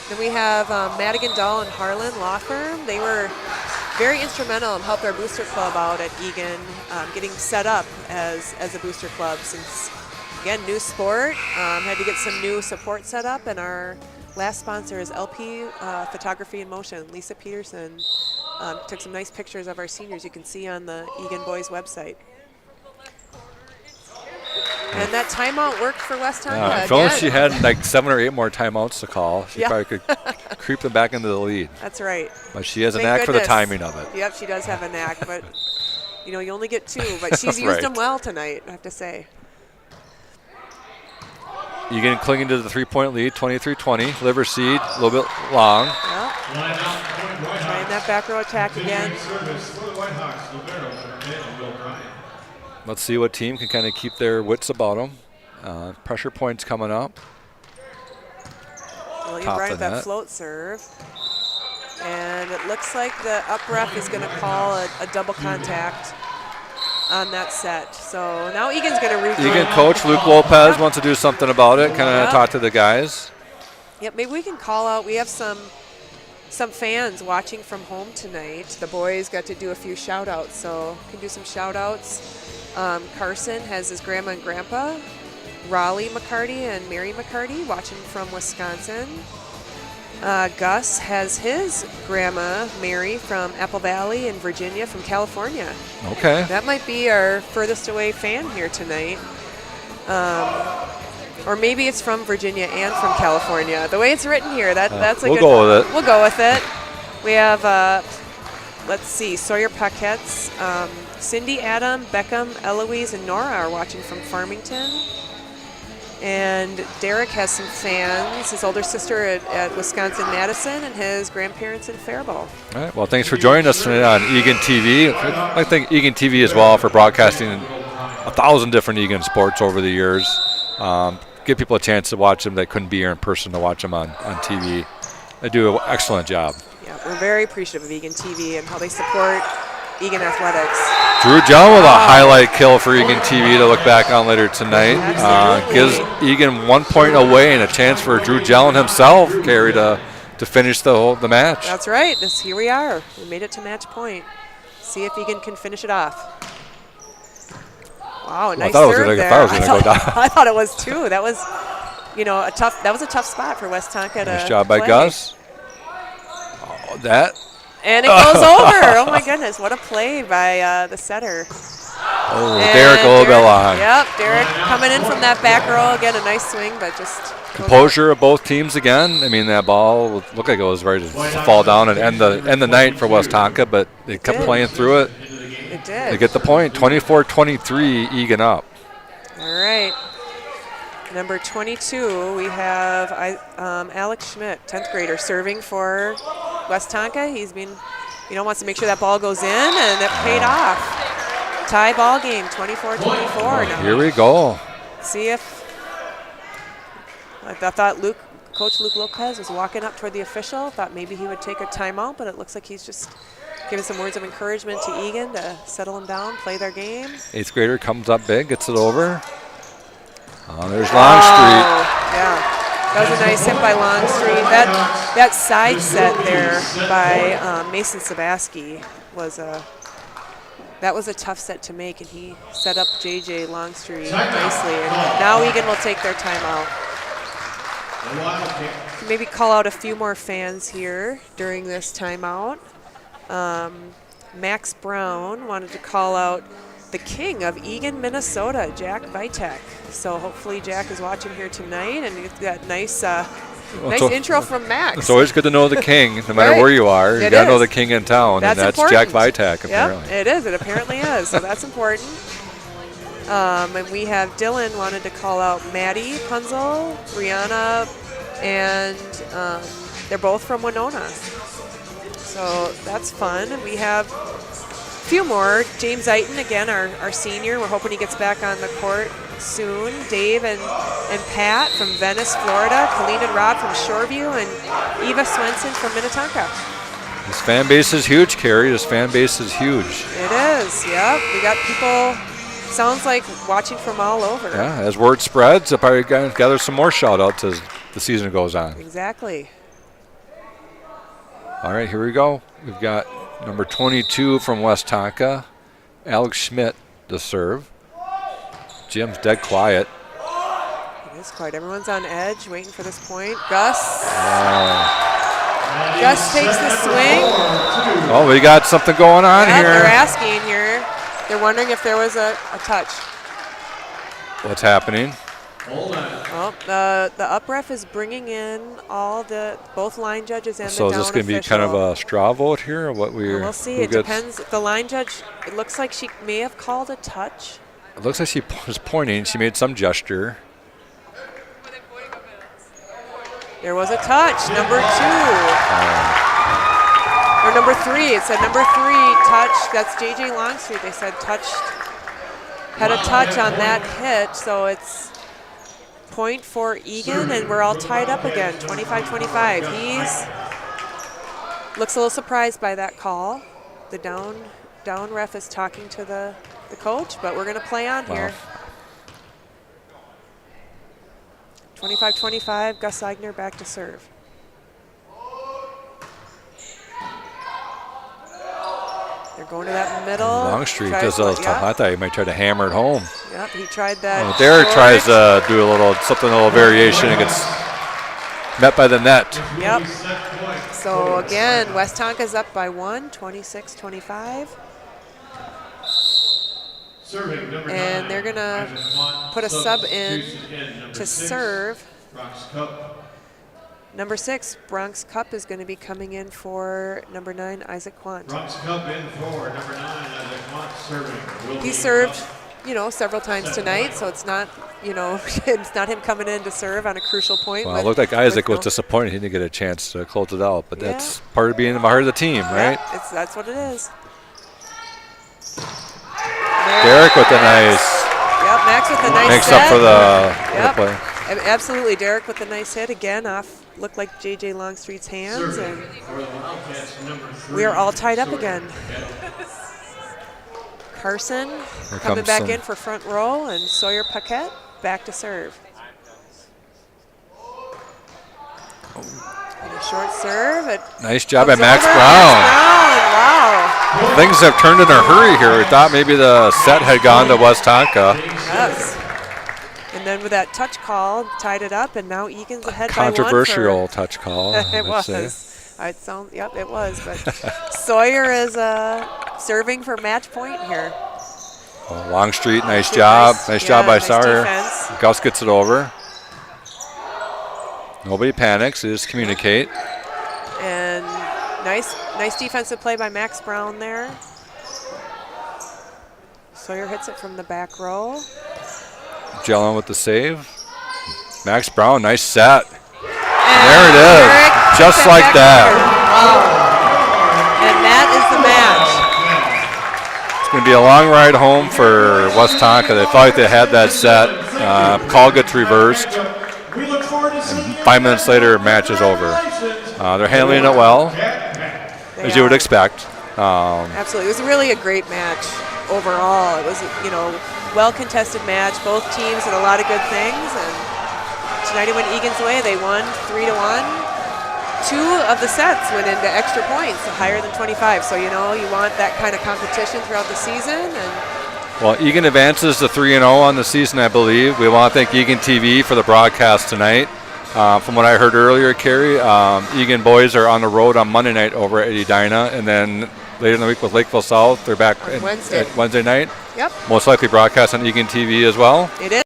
Then we have Madigan Dahl and Harlan Law Firm. They were very instrumental and helped our booster club out at Eagan, getting set up as a booster club since, again, new sport. Had to get some new support set up, and our last sponsor is LP Photography in Motion. Lisa Peterson took some nice pictures of our seniors you can see on the Eagan Boys website. And that timeout worked for Westonka. If only she had like 7 or 8 more timeouts to call, she probably could creep them back into the lead. That's right. But she has a Thank knack for the goodness. timing of it. Yep, she does have a knack, but you only get 2. But she's used Right. them well tonight, I have to say. Eagan clinging to the 3-point lead, 23-20. Liver seed, a little bit long. Yep. Trying that back row attack again. Let's see what team can kind of keep their wits about them. Pressure points coming up. William Top Bryant of that net. float serve. And it looks like the up ref is going to call a double contact on that set. So now Egan's going to regroup. Eagan coach Luke Lopez wants to do something about it, kind of talk to the guys. Yep, maybe we can call out. We have some fans watching from home tonight. The boys got to do a few shout outs, so we can do some shout outs. Carson has his grandma and grandpa, Raleigh McCarty and Mary McCarty watching from Wisconsin. Gus has his grandma, Mary, from Apple Valley in Virginia from California. Okay. That might be our furthest away fan here tonight. Or maybe it's from Virginia and from California. The way it's written here, that's a we'll good go with it. We'll go with it. We have, let's see, Sawyer Paquettes, Cindy, Adam, Beckham, Eloise, and Nora are watching from Farmington. And Derek has some fans, his older sister at Wisconsin-Madison, and his grandparents in Faribault. All right. Well, thanks for joining us tonight on Eagan TV. I thank Eagan TV as well for broadcasting 1,000 different Eagan sports over the years. Give people a chance to watch them that couldn't be here in person to watch them on TV. They do an excellent job. Yeah, we're very appreciative of Eagan TV and how they support Eagan athletics. Drew John with a highlight kill for Eagan TV to look back on later tonight. Gives Eagan 1 point away and a chance for Drew Jellin himself, Gary, to finish the match. That's right. Here we are. We made it to match point. See if Eagan can finish it off. Wow, nice serve there. I thought it was going to go down. I thought it was too. That was, that was a tough spot for Westonka to Nice job by play. Gus. Oh, that. And it goes over. Oh, my goodness. What a play by the setter. Oh, And Derek a little bit long. Yep, Derek coming in from that back row. Again, a nice swing, but just Composure of both teams again. I mean, that ball looked like it was ready to fall down and end the night for Westonka, but they kept playing through it. It did. They get the point. 24-23, Eagan up. All right. Number 22, we have Alex Schmidt, 10th grader, serving for Westonka. He's been, wants to make sure that ball goes in, and it paid off. Tie ball game, 24-24 now. Here we go. See if, I thought Coach Luke Lopez was walking up toward the official, thought maybe he would take a timeout, but it looks like he's just giving some words of encouragement to Eagan to settle him down, play their game. 8th grader comes up big, gets it over. There's Longstreet. Yeah, that was a nice hit by Longstreet. That side set there by Mason Sabaski was a tough set to make, and he set up JJ Longstreet nicely. And now Eagan will take their timeout. Maybe call out a few more fans here during this timeout. Max Brown wanted to call out the king of Eagan, Minnesota, Jack Vitek. So hopefully Jack is watching here tonight, and you've got nice intro from Max. It's always good to know the king, no matter where you are. You got to know the king in town, and that's important. Jack Vitek, apparently. Yep, it is. It apparently is, so that's important. And we have Dylan wanted to call out Maddie Punzel, Brianna, and they're both from Winona. So that's fun. And we have a few more. James Eiton, again, our senior. We're hoping he gets back on the court soon. Dave and Pat from Venice, Florida. Colleen and Rob from Shoreview, and Eva Swenson from Minnetonka. This fan base is huge, Carrie. This fan base is huge. It is, yep. We got people sounds like watching from all over. Yeah, as word spreads, they'll probably gather some more shout-outs as the season goes on. Exactly. All right, here we go. We've got number 22 from Westonka, Alex Schmidt to serve. Jim's dead quiet. It is quiet. Everyone's on edge, waiting for this point. Gus. Gus takes the swing. Oh, we got something going on here. They're asking here. They're wondering if there was a touch. What's happening? Well, the up ref is bringing in both line judges and So the down is this going to be official. kind of a straw vote here, or what We'll see. It depends. The line judge, it looks like she may have called a touch. It looks like she was pointing. She made some gesture. There was a touch, number 2. Or number 3. It said number 3 touch. That's JJ Longstreet. They said had a touch on that hit. So it's point for Eagan, and we're all tied up again, 25-25. He's looks a little surprised by that call. The down ref is talking to the coach, but we're going to play on here. 25-25, Gus Eigner back to serve. They're going to that middle. Longstreet does those tough. I thought he might try to hammer it home. Yep, he tried that. Derek tries to do a little variation and gets met by the net. Yep. So again, Westonka's up by 1, 26-25. And they're going to put a sub in to serve. Number 6, Bronx Cup, is going to be coming in for number 9, Isaac Quant. Bronx Cup in for number 9, Isaac Quant serving. He served, several times tonight, so it's not, it's not him coming in to serve on a crucial point. Well, it looked like Isaac was disappointed he didn't get a chance to close it out, but that's part of being the heart of the team, right? Yeah, that's what it is. Derek with a nice. Yep, Max with a nice makes set. up for the play. Absolutely, Derek with a nice hit again off, looked like JJ Longstreet's hands, and we are all tied up again. Carson coming back in for front row, and Sawyer Paquette back to serve. And a short serve. Nice job by Max Brown. Wow. Things have turned in a hurry here. We thought maybe the set had gone to Westonka. Yes. And then with that touch call, tied it up, and now Egan's ahead by 1. Controversial touch call. It was. It was. But Sawyer is serving for match point here. Oh, Longstreet, nice job. Nice job by Sawyer. Defense. Gus gets it over. Nobody panics. They just communicate. And nice defensive play by Max Brown there. Sawyer hits it from the back row. Jellin with the save. Max Brown, nice set. And there it is. Just like that. Wow. And that is the match. It's going to be a long ride home for Westonka. They felt like they had that set. Call gets reversed. And 5 minutes later, match is over. They're handling it well, as you would expect. Absolutely. It was really a great match overall. It was, well-contested match. Both teams did a lot of good things, and tonight it went Egan's way. They won 3-1. 2 of the sets went into extra points, higher than 25. So, you want that kind of competition throughout the season. And well, Eagan advances to 3-0 on the season, I believe. We want to thank Eagan TV for the broadcast tonight. From what I heard earlier, Carrie, Eagan boys are on the road on Monday night over at Edina, and then later in the week with Lakeville South, they're back Wednesday. Wednesday night. Yep. Most likely broadcast on Eagan TV as well. It is.